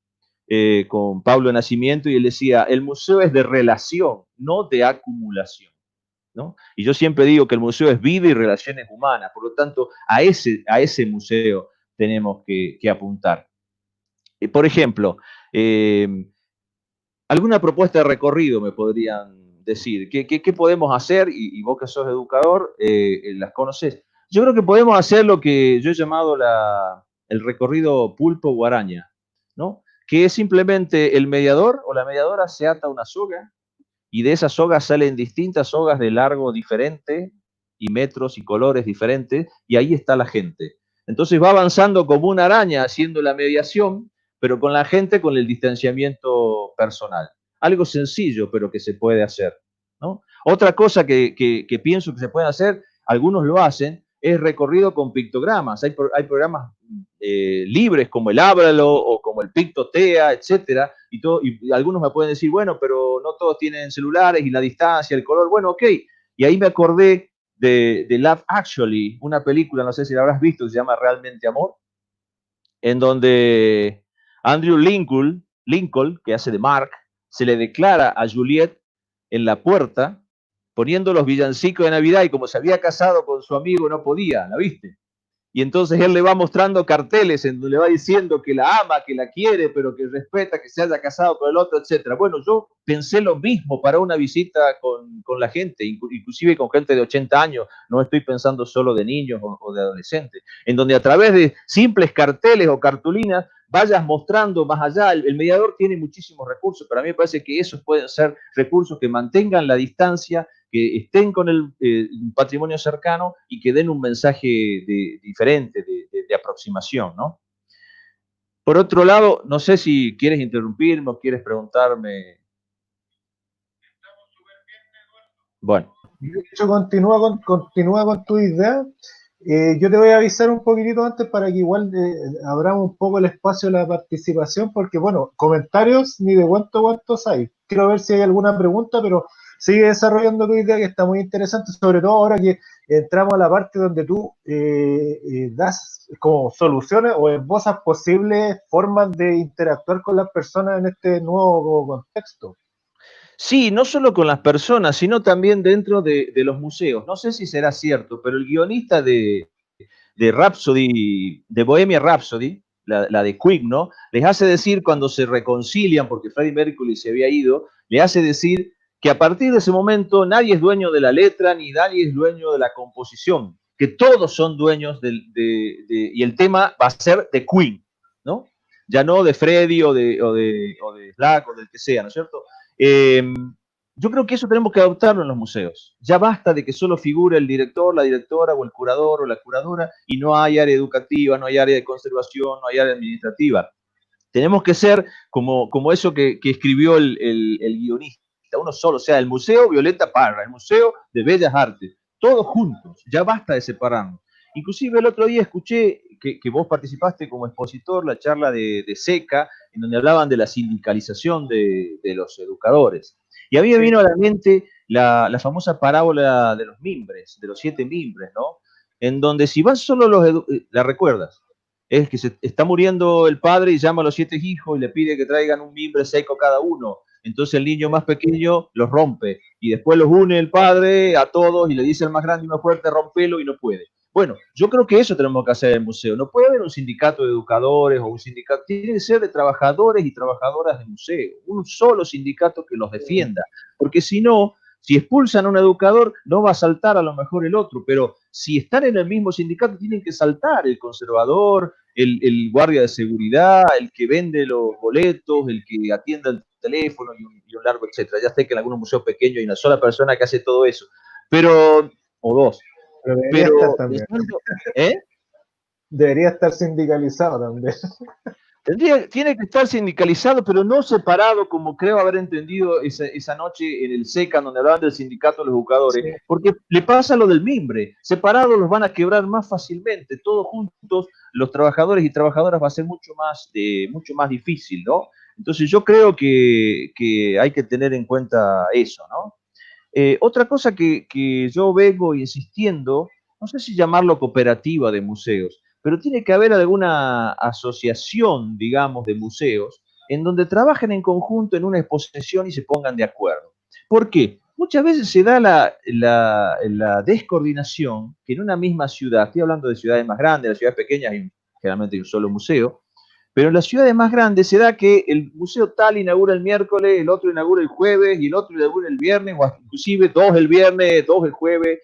con Pablo Nacimiento y él decía, el museo es de relación, no de acumulación. ¿no? Y yo siempre digo que el museo es vida y relaciones humanas, por lo tanto, a ese museo tenemos que apuntar. Por ejemplo, alguna propuesta de recorrido me podrían decir. ¿Qué podemos hacer? Y vos que sos educador, las conocés. Yo creo que podemos hacer lo que yo he llamado el recorrido pulpo o araña, ¿no? Que es simplemente el mediador o la mediadora se ata una soga y de esas sogas salen distintas sogas de largo diferente y metros y colores diferentes y ahí está la gente. Entonces va avanzando como una araña haciendo la mediación, pero con la gente con el distanciamiento personal. Algo sencillo, pero que se puede hacer, ¿no? Otra cosa que pienso que se puede hacer, algunos lo hacen, es recorrido con pictogramas. Hay programas libres como el Ábralo o como el Pictotea, etcétera, y algunos me pueden decir, bueno, pero no todos tienen celulares y la distancia, el color, bueno, ok. Y ahí me acordé de Love Actually, una película, no sé si la habrás visto, que se llama Realmente Amor, en donde Andrew Lincoln, que hace de Mark, se le declara a Juliet en la puerta, poniendo los villancicos de Navidad, y como se había casado con su amigo, no podía, ¿la viste? Y entonces él le va mostrando carteles en donde le va diciendo que la ama, que la quiere, pero que respeta que se haya casado con el otro, etcétera. Bueno, yo pensé lo mismo para una visita con la gente, inclusive con gente de 80 años, no estoy pensando solo de niños o de adolescentes, en donde a través de simples carteles o cartulinas vayas mostrando más allá. El mediador tiene muchísimos recursos, pero a mí me parece que esos pueden ser recursos que mantengan la distancia, que estén con el patrimonio cercano y que den un mensaje diferente, de aproximación, ¿no? Por otro lado, no sé si quieres interrumpirme o quieres preguntarme. Bueno. De hecho, continúa con tu idea. Yo te voy a avisar un poquitito antes para que igual abramos un poco el espacio de la participación, porque bueno, comentarios ni de cuántos hay. Quiero ver si hay alguna pregunta, pero sigue desarrollando tu idea que está muy interesante, sobre todo ahora que entramos a la parte donde tú das como soluciones o esbozas posibles formas de interactuar con las personas en este nuevo contexto. Sí, no solo con las personas, sino también dentro de los museos. No sé si será cierto, pero el guionista de Rhapsody, de Bohemia Rhapsody, la de Queen, ¿no? Les hace decir cuando se reconcilian, porque Freddie Mercury se había ido, le hace decir que a partir de ese momento nadie es dueño de la letra ni nadie es dueño de la composición, que todos son dueños y el tema va a ser de Queen, ¿no? Ya no de Freddie o de Slack o del que sea, ¿no es cierto? Eh, yo creo que eso tenemos que adoptarlo en los museos. Ya basta de que solo figure el director, la directora o el curador o la curadora y no hay área educativa, no hay área de conservación, no hay área administrativa. Tenemos que ser como eso que escribió el guionista, uno solo, o sea, el Museo Violeta Parra, el Museo de Bellas Artes, todos juntos, ya basta de separarnos. Inclusive el otro día escuché que vos participaste como expositor la charla de SECA, en donde hablaban de la sindicalización de los educadores. Y a mí me vino a la mente la famosa parábola de los mimbres, de los 7 mimbres, ¿no? En donde si van solo la recuerdas, es que se está muriendo el padre y llama a los 7 hijos y le pide que traigan un mimbre seco cada uno. Entonces el niño más pequeño los rompe y después los une el padre a todos y le dice al más grande y más fuerte, rompelo y no puede. Bueno, yo creo que eso tenemos que hacer en el museo. No puede haber un sindicato de educadores o un sindicato, tiene que ser de trabajadores y trabajadoras de museo, un solo sindicato que los defienda, porque si no, si expulsan a un educador, no va a saltar a lo mejor el otro, pero si están en el mismo sindicato, tienen que saltar el conservador, el guardia de seguridad, el que vende los boletos, el que atiende el teléfono y un largo etcétera. Ya sé que en algunos museos pequeños hay una sola persona que hace todo eso, pero, o dos. Pero debería estar también. ¿Eh? Debería estar sindicalizado también. Tiene que estar sindicalizado, pero no separado, como creo haber entendido esa noche en el SECA, donde hablaban del sindicato de los educadores, sí. Porque le pasa lo del mimbre. Separados los van a quebrar más fácilmente. Todos juntos, los trabajadores y trabajadoras va a ser mucho más difícil, ¿no? Entonces yo creo que hay que tener en cuenta eso, ¿no? Otra cosa que yo vengo insistiendo, no sé si llamarlo cooperativa de museos, pero tiene que haber alguna asociación, digamos, de museos en donde trabajen en conjunto en una exposición y se pongan de acuerdo. ¿Por qué? muchas veces se da la descoordinación que en una misma ciudad, estoy hablando de ciudades más grandes, en las ciudades pequeñas generalmente hay un solo museo, pero en las ciudades más grandes se da que el museo tal inaugura el miércoles, el otro inaugura el jueves y el otro inaugura el viernes, o inclusive dos el viernes, dos el jueves.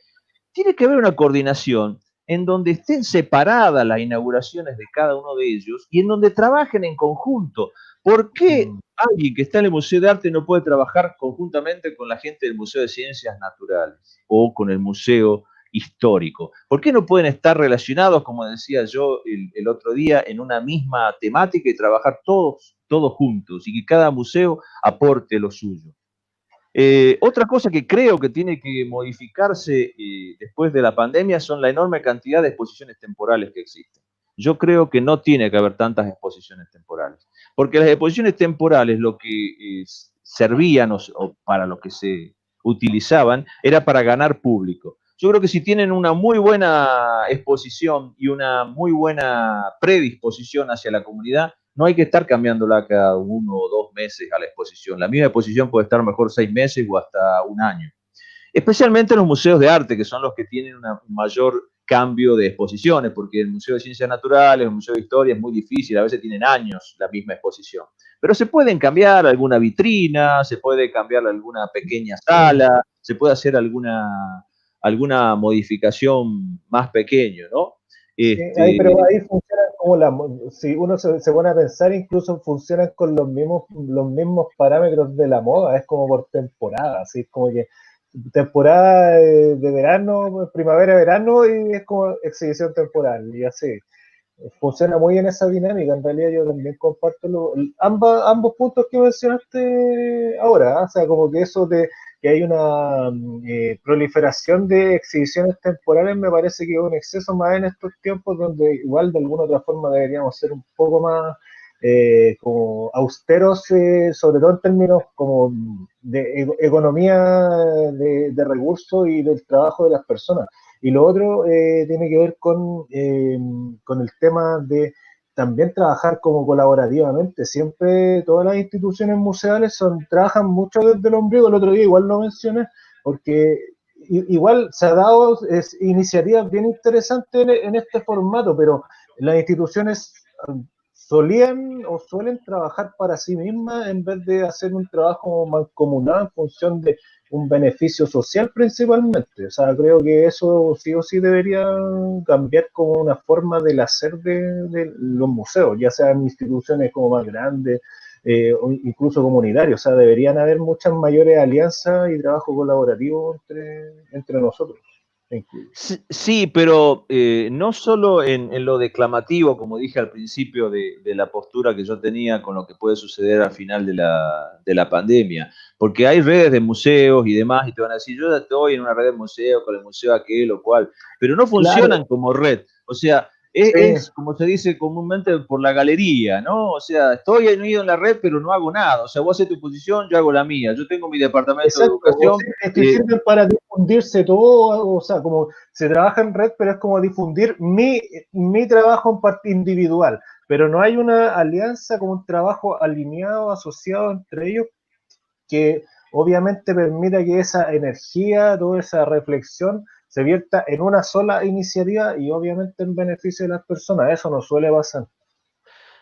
Tiene que haber una coordinación en donde estén separadas las inauguraciones de cada uno de ellos y en donde trabajen en conjunto. ¿Por qué alguien que está en el Museo de Arte no puede trabajar conjuntamente con la gente del Museo de Ciencias Naturales o con el Museo Histórico? ¿Por qué no pueden estar relacionados, como decía yo el otro día, en una misma temática y trabajar todos juntos y que cada museo aporte lo suyo? Otra cosa que creo que tiene que modificarse después de la pandemia son la enorme cantidad de exposiciones temporales que existen. Yo creo que no tiene que haber tantas exposiciones temporales, porque las exposiciones temporales lo que servían o para lo que se utilizaban era para ganar público. Yo creo que si tienen una muy buena exposición y una muy buena predisposición hacia la comunidad, no hay que estar cambiándola cada 1 o 2 meses a la exposición. La misma exposición puede estar mejor 6 meses o hasta un año. Especialmente los museos de arte, que son los que tienen un mayor cambio de exposiciones, porque el Museo de Ciencias Naturales, el Museo de Historia es muy difícil, a veces tienen años la misma exposición. Pero se pueden cambiar alguna vitrina, se puede cambiar alguna pequeña sala, se puede hacer alguna modificación más pequeña, ¿no? Sí, pero ahí funcionan como si uno se pone a pensar, incluso funcionan con los mismos parámetros de la moda, es como por temporada, así es como que temporada de verano, primavera, verano, y es como exhibición temporal, y así. Funciona muy en esa dinámica, en realidad yo también comparto ambos puntos que mencionaste ahora, ¿eh? O sea, como que eso de que hay una proliferación de exhibiciones temporales me parece que es un exceso más en estos tiempos donde igual de alguna otra forma deberíamos ser un poco más como austeros, sobre todo en términos como de economía de recursos y del trabajo de las personas. Y lo otro tiene que ver con el tema de también trabajar como colaborativamente. Siempre todas las instituciones museales trabajan mucho desde el ombligo. El otro día igual lo mencioné, porque igual se ha dado iniciativas bien interesantes en este formato, pero las instituciones solían o suelen trabajar para sí mismas en vez de hacer un trabajo mancomunado en función de un beneficio social principalmente. O sea, creo que eso sí o sí debería cambiar como una forma del hacer de los museos, ya sean instituciones como más grandes o incluso comunitarios. O sea, deberían haber muchas mayores alianzas y trabajo colaborativo entre nosotros. Sí, pero no solo en lo declamativo, como dije al principio de la postura que yo tenía con lo que puede suceder al final de la pandemia, porque hay redes de museos y demás, y te van a decir, yo ya estoy en una red de museos, con el museo aquel o cual, pero no funcionan Claro, como red. O sea, es, sí, es, como se dice comúnmente, por la galería, ¿no? O sea, estoy unido en la red, pero no hago nada. O sea, vos haces tu posición, yo hago la mía. Yo tengo mi departamento de exacto. O educación. sea, es que sirven para difundirse todo, o sea, como se trabaja en red, pero es como difundir mi trabajo individual, pero no hay una alianza como un trabajo alineado, asociado entre ellos, que obviamente permita que esa energía, toda esa reflexión se vierta en una sola iniciativa y obviamente en beneficio de las personas. Eso no suele pasar.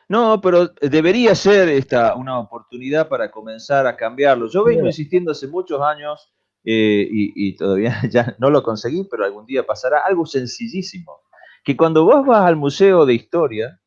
No, pero debería ser esta una oportunidad para comenzar a cambiarlo. Yo vengo insistiendo hace muchos años y todavía ya no lo conseguí, pero algún día pasará algo sencillísimo. Que cuando vos vas al Museo de Historia,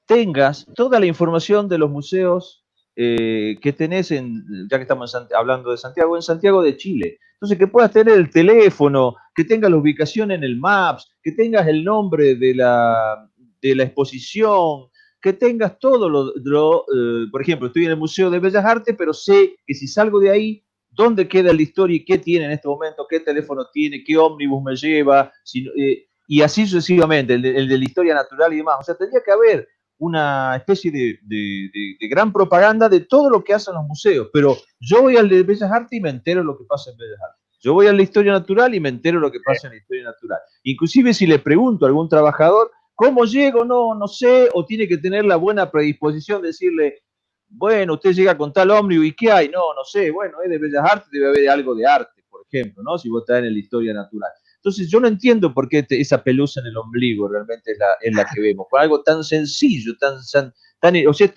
tengas toda la información de los museos que tenés ya que estamos hablando de Santiago de Chile. Entonces, que puedas tener el teléfono, que tengas la ubicación en el Maps, que tengas el nombre de la exposición, que tengas todo por ejemplo, estoy en el Museo de Bellas Artes, pero sé que si salgo de ahí, dónde queda la historia y qué tiene en este momento, qué teléfono tiene, qué ómnibus me lleva, y así sucesivamente, el de la historia natural y demás. O sea, tendría que haber una especie de gran propaganda de todo lo que hacen los museos, pero yo voy al de Bellas Artes y me entero lo que pasa en Bellas Artes. Yo voy a la historia natural y me entero lo que pasa en la historia natural. Inclusive si le pregunto a algún trabajador, ¿cómo llego? No sé, o tiene que tener la buena predisposición de decirle, bueno, usted llega con tal ómnibus y ¿qué hay? No sé, bueno, es de Bellas Artes, debe haber algo de arte, por ejemplo, ¿no? Si vos estás en la historia natural. Entonces yo no entiendo por qué esa pelusa en el ombligo realmente es la que vemos, por algo tan sencillo, o sea,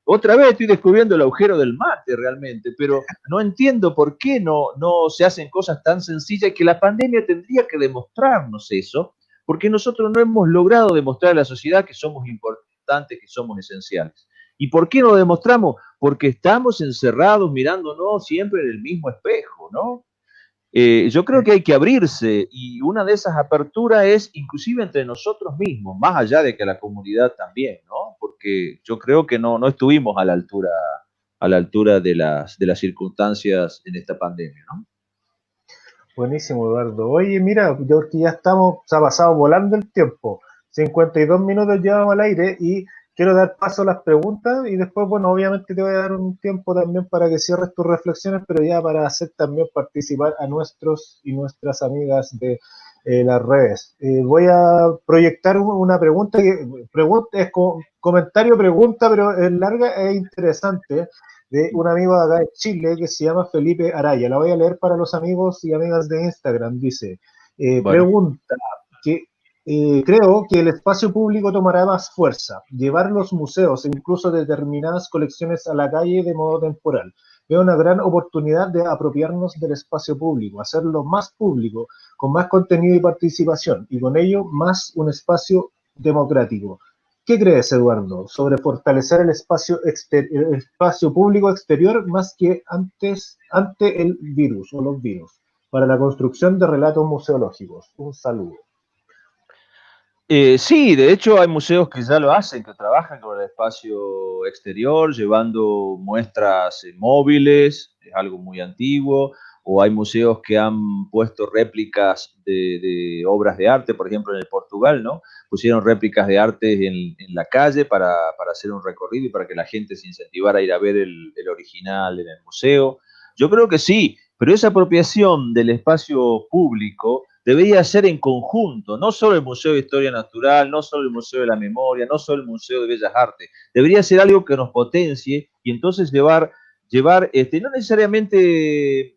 otra vez estoy descubriendo el agujero del mate realmente, pero no entiendo por qué no se hacen cosas tan sencillas, que la pandemia tendría que demostrarnos eso, porque nosotros no hemos logrado demostrar a la sociedad que somos importantes, que somos esenciales. ¿Y por qué no lo demostramos? Porque estamos encerrados mirándonos siempre en el mismo espejo, ¿no? Yo creo que hay que abrirse, y una de esas aperturas es inclusive entre nosotros mismos, más allá de que la comunidad también, ¿no? Porque yo creo que no estuvimos a la altura de las circunstancias en esta pandemia, ¿no? Buenísimo, Eduardo. Oye, mira, yo que ya estamos, se ha pasado volando el tiempo. 52 minutos llevamos al aire y quiero dar paso a las preguntas y después, bueno, obviamente te voy a dar un tiempo también para que cierres tus reflexiones, pero ya para hacer también participar a nuestros y nuestras amigas de las redes. Voy a proyectar una pregunta es comentario, pregunta, pero es larga e interesante, de un amigo de acá de Chile que se llama Felipe Araya. La voy a leer para los amigos y amigas de Instagram. Dice, Bueno. pregunta que creo que el espacio público tomará más fuerza, llevar los museos e incluso determinadas colecciones a la calle de modo temporal. Veo una gran oportunidad de apropiarnos del espacio público, hacerlo más público, con más contenido y participación, y con ello más un espacio democrático. ¿Qué crees, Eduardo, sobre fortalecer el espacio público exterior más que ante el virus o los virus, para la construcción de relatos museológicos? Un saludo. Sí, de hecho hay museos que ya lo hacen, que trabajan con el espacio exterior, llevando muestras móviles, es algo muy antiguo, o hay museos que han puesto réplicas de obras de arte, por ejemplo en el Portugal, ¿no? Pusieron réplicas de arte en la calle para hacer un recorrido y para que la gente se incentivara a ir a ver el original en el museo. Yo creo que sí, pero esa apropiación del espacio público debería ser en conjunto, no solo el Museo de Historia Natural, no solo el Museo de la Memoria, no solo el Museo de Bellas Artes, debería ser algo que nos potencie y entonces llevar no necesariamente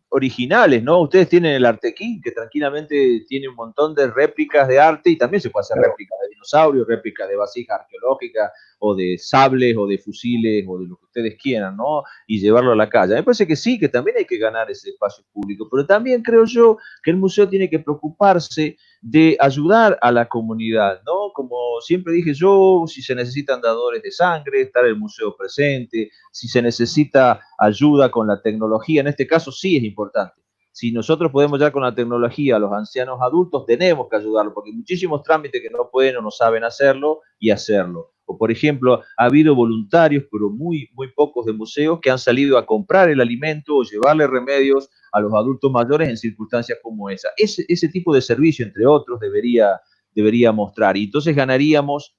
originales, ¿no? Ustedes tienen el Artequín, que tranquilamente tiene un montón de réplicas de arte, y también se puede hacer réplicas de dinosaurios, réplicas de vasijas arqueológicas, o de sables, o de fusiles, o de lo que ustedes quieran, ¿no? Y llevarlo a la calle. Me parece que sí, que también hay que ganar ese espacio público, pero también creo yo que el museo tiene que preocuparse de ayudar a la comunidad, ¿no? Como siempre dije yo, si se necesitan dadores de sangre, estar el museo presente, si se necesita ayuda con la tecnología, en este caso sí es importante. Si nosotros podemos ya con la tecnología a los ancianos adultos, tenemos que ayudarlos, porque hay muchísimos trámites que no pueden o no saben hacerlo, y hacerlo. O por ejemplo, ha habido voluntarios, pero muy pocos, de museos que han salido a comprar el alimento o llevarle remedios a los adultos mayores en circunstancias como esa. Ese tipo de servicio, entre otros, debería mostrar. Y entonces ganaríamos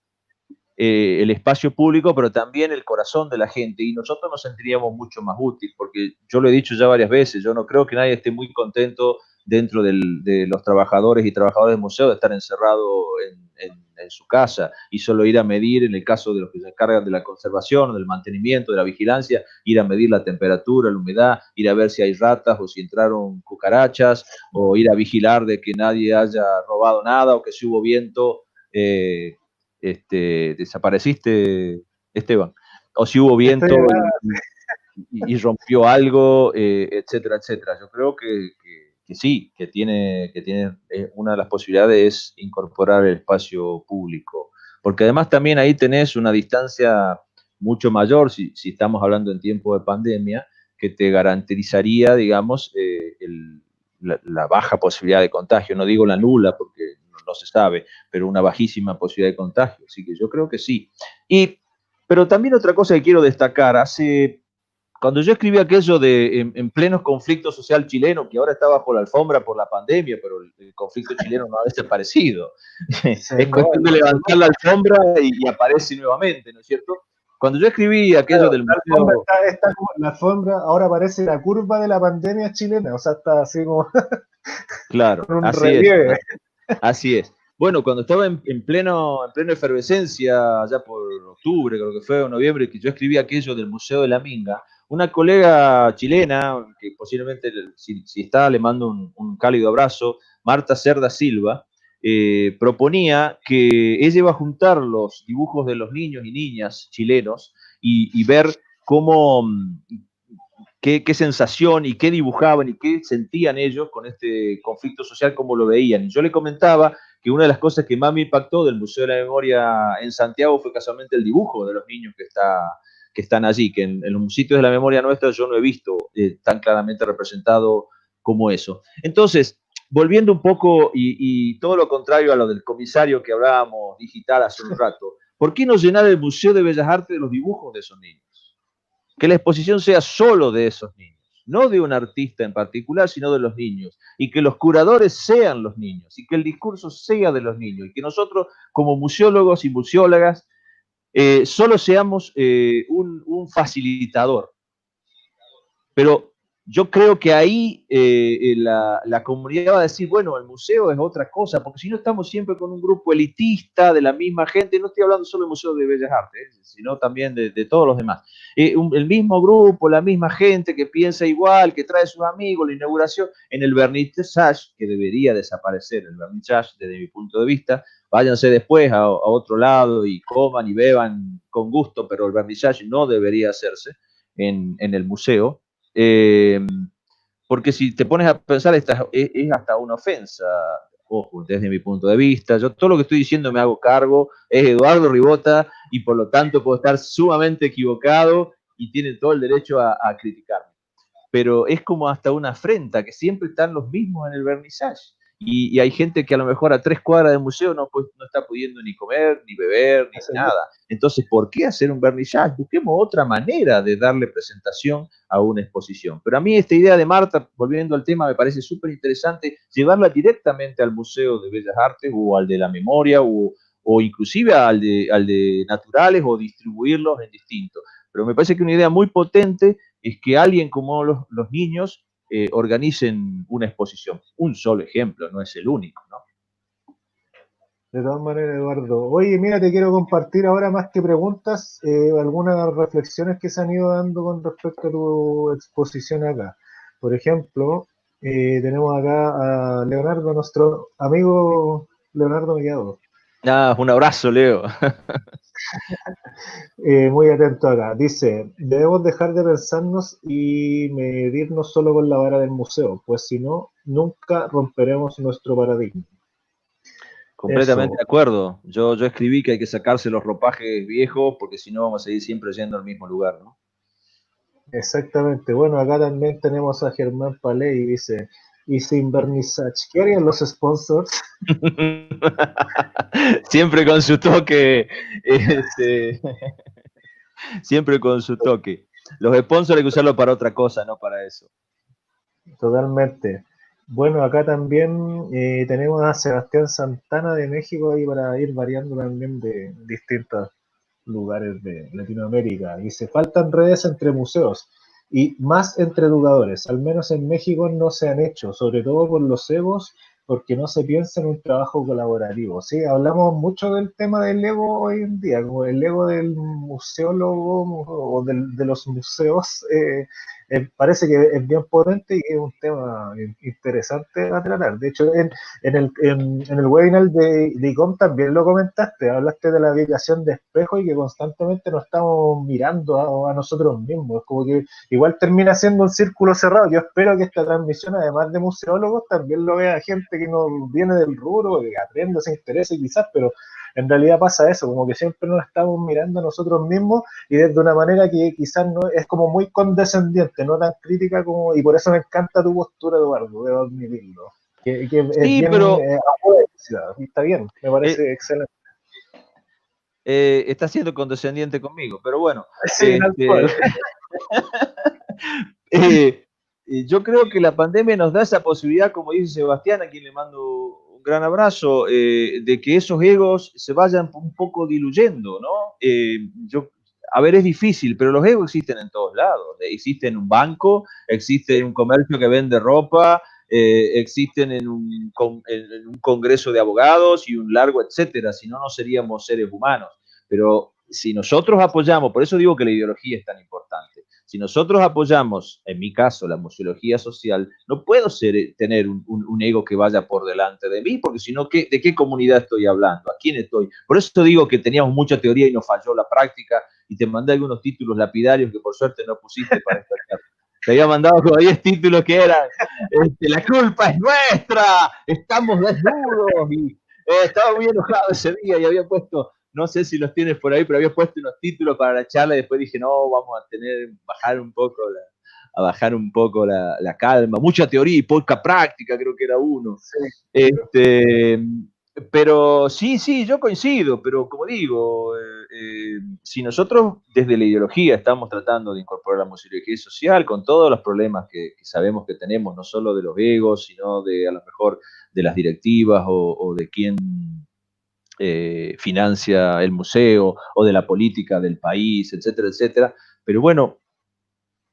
el espacio público, pero también el corazón de la gente, y nosotros nos sentiríamos mucho más útil, porque yo lo he dicho ya varias veces, yo no creo que nadie esté muy contento dentro de los trabajadores y trabajadoras del museo de estar encerrado en su casa y solo ir a medir, en el caso de los que se encargan de la conservación, del mantenimiento, de la vigilancia, ir a medir la temperatura, la humedad, ir a ver si hay ratas o si entraron cucarachas, o ir a vigilar de que nadie haya robado nada, o que si hubo viento, desapareciste, Esteban, o si hubo viento y rompió algo, etcétera, etcétera. Yo creo que sí, que tiene una de las posibilidades es incorporar el espacio público, porque además también ahí tenés una distancia mucho mayor, si estamos hablando en tiempo de pandemia, que te garantizaría, digamos, la baja posibilidad de contagio. No digo la nula, porque no se sabe, pero una bajísima posibilidad de contagio. Así que yo creo que sí. Pero también otra cosa que quiero destacar, cuando yo escribí aquello de en pleno conflicto social chileno, que ahora está bajo la alfombra por la pandemia, pero el conflicto chileno no ha desaparecido. Es cuestión de levantar la alfombra y aparece nuevamente, ¿no es cierto? Cuando yo escribí aquello del museo... La alfombra ahora parece la curva de la pandemia chilena, o sea, está así como Claro, con un así es. relieve. Así es. Bueno, cuando estaba en plena efervescencia, allá por octubre, creo que fue, o noviembre, que yo escribí aquello del Museo de la Minga, una colega chilena, que posiblemente, si está, le mando un cálido abrazo, Marta Cerda Silva, proponía que ella iba a juntar los dibujos de los niños y niñas chilenos y ver cómo, qué sensación y qué dibujaban y qué sentían ellos con este conflicto social, cómo lo veían. Y yo le comentaba que una de las cosas que más me impactó del Museo de la Memoria en Santiago fue casualmente el dibujo de los niños que están allí, que en los sitios de la memoria nuestra yo no he visto tan claramente representado como eso. Entonces, volviendo un poco y todo lo contrario a lo del comisario que hablábamos digital hace un rato, ¿por qué no llenar el Museo de Bellas Artes de los dibujos de esos niños? Que la exposición sea solo de esos niños, no de un artista en particular, sino de los niños, y que los curadores sean los niños, y que el discurso sea de los niños, y que nosotros como museólogos y museólogas solo seamos un facilitador. Pero yo creo que ahí la comunidad va a decir, bueno, el museo es otra cosa, porque si no estamos siempre con un grupo elitista de la misma gente, no estoy hablando solo del Museo de Bellas Artes, sino también de todos los demás. El mismo grupo, la misma gente que piensa igual, que trae sus amigos, la inauguración, en el vernissage, que debería desaparecer el vernissage desde mi punto de vista, váyanse después a otro lado y coman y beban con gusto, pero el vernissage no debería hacerse en el museo. Eh, porque si te pones a pensar, es hasta una ofensa, ojo, desde mi punto de vista. Yo todo lo que estoy diciendo me hago cargo, es Eduardo Ribota y por lo tanto puedo estar sumamente equivocado y tienen todo el derecho a criticarme. Pero es como hasta una afrenta, que siempre están los mismos en el vernissage. Y hay gente que a lo mejor a 3 cuadras del museo no está pudiendo ni comer, ni beber, ni nada. Entonces, ¿por qué hacer un vernissage? Busquemos otra manera de darle presentación a una exposición. Pero a mí esta idea de Marta, volviendo al tema, me parece súper interesante, llevarla directamente al Museo de Bellas Artes o al de la Memoria o inclusive al de Naturales o distribuirlos en distintos. Pero me parece que una idea muy potente es que alguien como los niños organicen una exposición. Un solo ejemplo, no es el único, ¿no? De todas maneras, Eduardo. Oye, mira, te quiero compartir ahora más que preguntas, algunas reflexiones que se han ido dando con respecto a tu exposición acá. Por ejemplo, tenemos acá a Leonardo, nuestro amigo Leonardo Mellado. Ah, un abrazo, Leo. Muy atento acá. Dice, debemos dejar de pensarnos y medirnos solo con la vara del museo, pues si no, nunca romperemos nuestro paradigma. Completamente Eso, de acuerdo. Yo escribí que hay que sacarse los ropajes viejos porque si no vamos a seguir siempre yendo al mismo lugar, ¿no? exactamente. Bueno, acá también tenemos a Germán Palé y dice, y sin vernissage, ¿qué harían los sponsors? Siempre con su toque, este, siempre con su toque. Los sponsors hay que usarlo para otra cosa, no para eso. Totalmente. Bueno, acá también tenemos a Sebastián Santana de México ahí para ir variando también de distintos lugares de Latinoamérica. Y se faltan redes entre museos y más entre educadores. Al menos en México no se han hecho, sobre todo por los egos, porque no se piensa en un trabajo colaborativo. Sí, hablamos mucho del tema del ego hoy en día, como el ego del museólogo o de los museos. Parece que es bien potente y es un tema interesante a tratar. De hecho, en el webinar de ICOM también lo comentaste, hablaste de la ubicación de espejo y que constantemente nos estamos mirando a nosotros mismos. Es como que igual termina siendo un círculo cerrado. Yo espero que esta transmisión, además de museólogos, también lo vea gente que no viene del rubro, que aprenda, se interese quizás, pero en realidad pasa eso, como que siempre nos estamos mirando a nosotros mismos y desde una manera que quizás no es como muy condescendiente, no tan crítica como, y por eso me encanta tu postura, Eduardo, debo admitirlo, que es Sí, bien pero y está bien, me parece eh, excelente. está siendo condescendiente conmigo, pero bueno, Sí, tal cual. eh, yo creo que la pandemia nos da esa posibilidad, como dice Sebastián, a quien le mando un gran abrazo, de que esos egos se vayan un poco diluyendo, ¿no? A ver, es difícil, pero los egos existen en todos lados. Existe en un banco, existe en un comercio que vende ropa, existen en en un congreso de abogados y un largo etcétera, si no, no seríamos seres humanos. Pero si nosotros apoyamos, por eso digo que la ideología es tan importante, si nosotros apoyamos, en mi caso, la museología social, no puedo tener un ego que vaya por delante de mí, porque si no, ¿de qué comunidad estoy hablando? ¿A quién estoy? Por eso digo que teníamos mucha teoría y nos falló la práctica, y te mandé algunos títulos lapidarios que por suerte no pusiste para esta charla. Te había mandado como 10 títulos que eran la culpa es nuestra, estamos desnudos, y estaba muy enojado ese día y había puesto, no sé si los tienes por ahí, pero había puesto unos títulos para la charla y después dije, no, vamos a bajar un poco la calma, mucha teoría y poca práctica, creo que era uno. Sí. Pero sí, yo coincido, pero como digo, si nosotros desde la ideología estamos tratando de incorporar la museología social con todos los problemas que sabemos que tenemos, no solo de los egos, sino de a lo mejor de las directivas o de quién financia el museo o de la política del país, etcétera, etcétera. Pero bueno,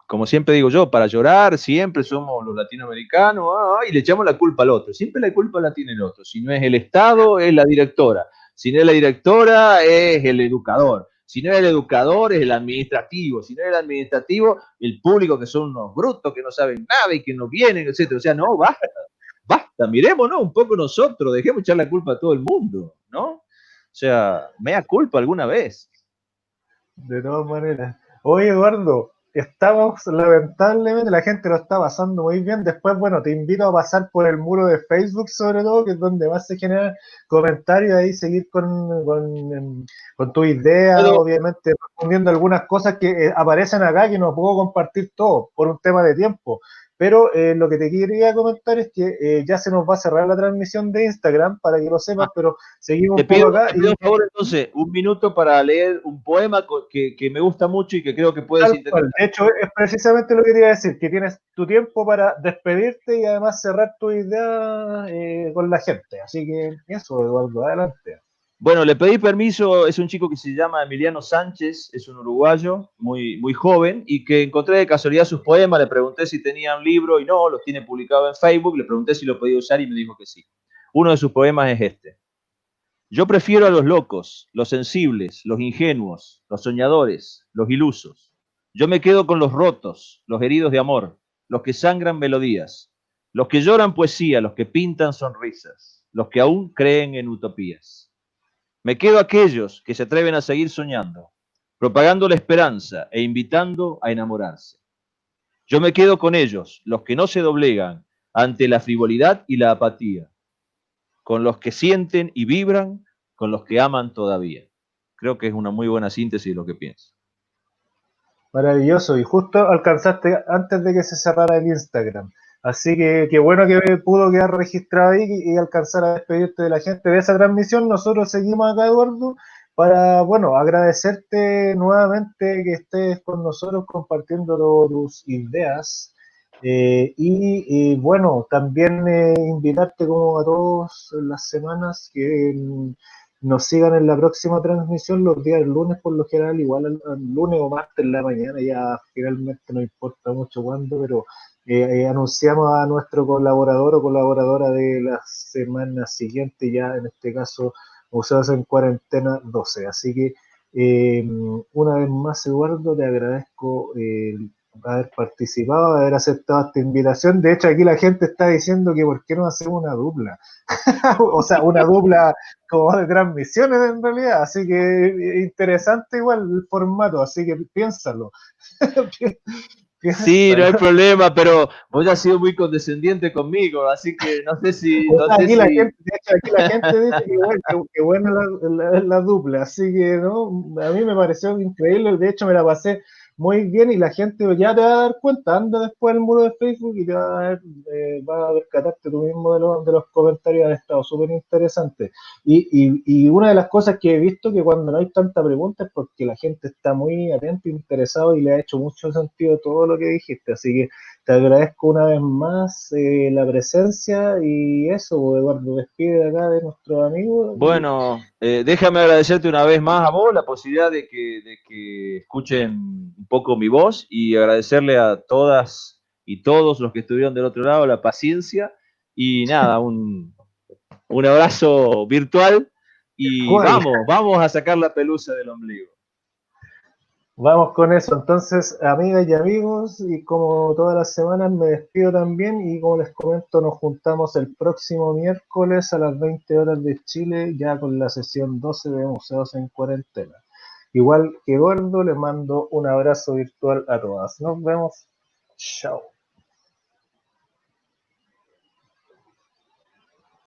como siempre digo yo, para llorar siempre somos los latinoamericanos, y le echamos la culpa al otro. Siempre la culpa la tiene el otro. Si no es el Estado, es la directora. Si no es la directora, es el educador. Si no es el educador, es el administrativo. Si no es el administrativo, el público, que son unos brutos que no saben nada y que no vienen, etcétera. O sea, no, basta, mirémonos un poco nosotros, dejemos echar la culpa a todo el mundo, ¿no? O sea, mea culpa alguna vez. De todas maneras. Oye, Eduardo, estamos, lamentablemente, la gente lo está pasando muy bien. Después, bueno, te invito a pasar por el muro de Facebook, sobre todo, que es donde más se generan comentarios, ahí seguir con tu idea, obviamente, respondiendo algunas cosas que aparecen acá, que no puedo compartir todo por un tema de tiempo. Pero lo que te quería comentar es que ya se nos va a cerrar la transmisión de Instagram, para que lo sepas, pero seguimos un poco acá. Te pido por favor, entonces, un minuto para leer un poema que me gusta mucho y que creo que puedes sintetizar. De hecho, es precisamente lo que te iba a decir, que tienes tu tiempo para despedirte y además cerrar tu idea con la gente. Así que eso, Eduardo, adelante. Bueno, le pedí permiso, es un chico que se llama Emiliano Sánchez, es un uruguayo muy, muy joven y que encontré de casualidad sus poemas, le pregunté si tenía un libro y no, los tiene publicado en Facebook, le pregunté si lo podía usar y me dijo que sí. Uno de sus poemas es este. Yo prefiero a los locos, los sensibles, los ingenuos, los soñadores, los ilusos. Yo me quedo con los rotos, los heridos de amor, los que sangran melodías, los que lloran poesía, los que pintan sonrisas, los que aún creen en utopías. Me quedo aquellos que se atreven a seguir soñando, propagando la esperanza e invitando a enamorarse. Yo me quedo con ellos, los que no se doblegan ante la frivolidad y la apatía, con los que sienten y vibran, con los que aman todavía. Creo que es una muy buena síntesis de lo que pienso. Maravilloso, y justo alcanzaste antes de que se cerrara el Instagram. Así que qué bueno que pudo quedar registrado ahí y alcanzar a despedirte de la gente de esa transmisión. Nosotros seguimos acá, Eduardo, para, bueno, agradecerte nuevamente que estés con nosotros compartiendo tus ideas. Y bueno, también invitarte como a todas las semanas que nos sigan en la próxima transmisión los días lunes, por lo general, igual al lunes o martes en la mañana, ya finalmente no importa mucho cuándo, pero anunciamos a nuestro colaborador o colaboradora de la semana siguiente, ya en este caso Museos en Cuarentena 12. Así que una vez más, Eduardo, te agradezco haber participado, haber aceptado esta invitación. De hecho, aquí la gente está diciendo que por qué no hacemos una dupla. O sea, una dupla como de transmisiones en realidad. Así que interesante igual el formato, así que piénsalo. Sí, no hay problema, pero vos ya has sido muy condescendiente conmigo, así que no sé si... No sé aquí si... la gente, de hecho, aquí la gente dice que bueno, que buena la dupla, así que no, a mí me pareció increíble, de hecho me la pasé muy bien y la gente ya te va a dar cuenta, anda después al muro de Facebook y te va a percatarte tú mismo de los comentarios, han estado súper interesantes. Y una de las cosas que he visto que cuando no hay tanta pregunta es porque la gente está muy atenta, interesado y le ha hecho mucho sentido todo lo que dijiste, así que te agradezco una vez más la presencia y eso, Eduardo, despide de acá de nuestros amigos. Bueno, déjame agradecerte una vez más a vos la posibilidad de que escuchen un poco mi voz y agradecerle a todas y todos los que estuvieron del otro lado, la paciencia y nada, un abrazo virtual y ¿Cuál? vamos a sacar la pelusa del ombligo. Vamos con eso. Entonces, amigas y amigos, y como todas las semanas me despido también y como les comento, nos juntamos el próximo miércoles a las 20 horas de Chile, ya con la sesión 12 de Museos en Cuarentena. Igual que Gordo, les mando un abrazo virtual a todas. Nos vemos. Chao.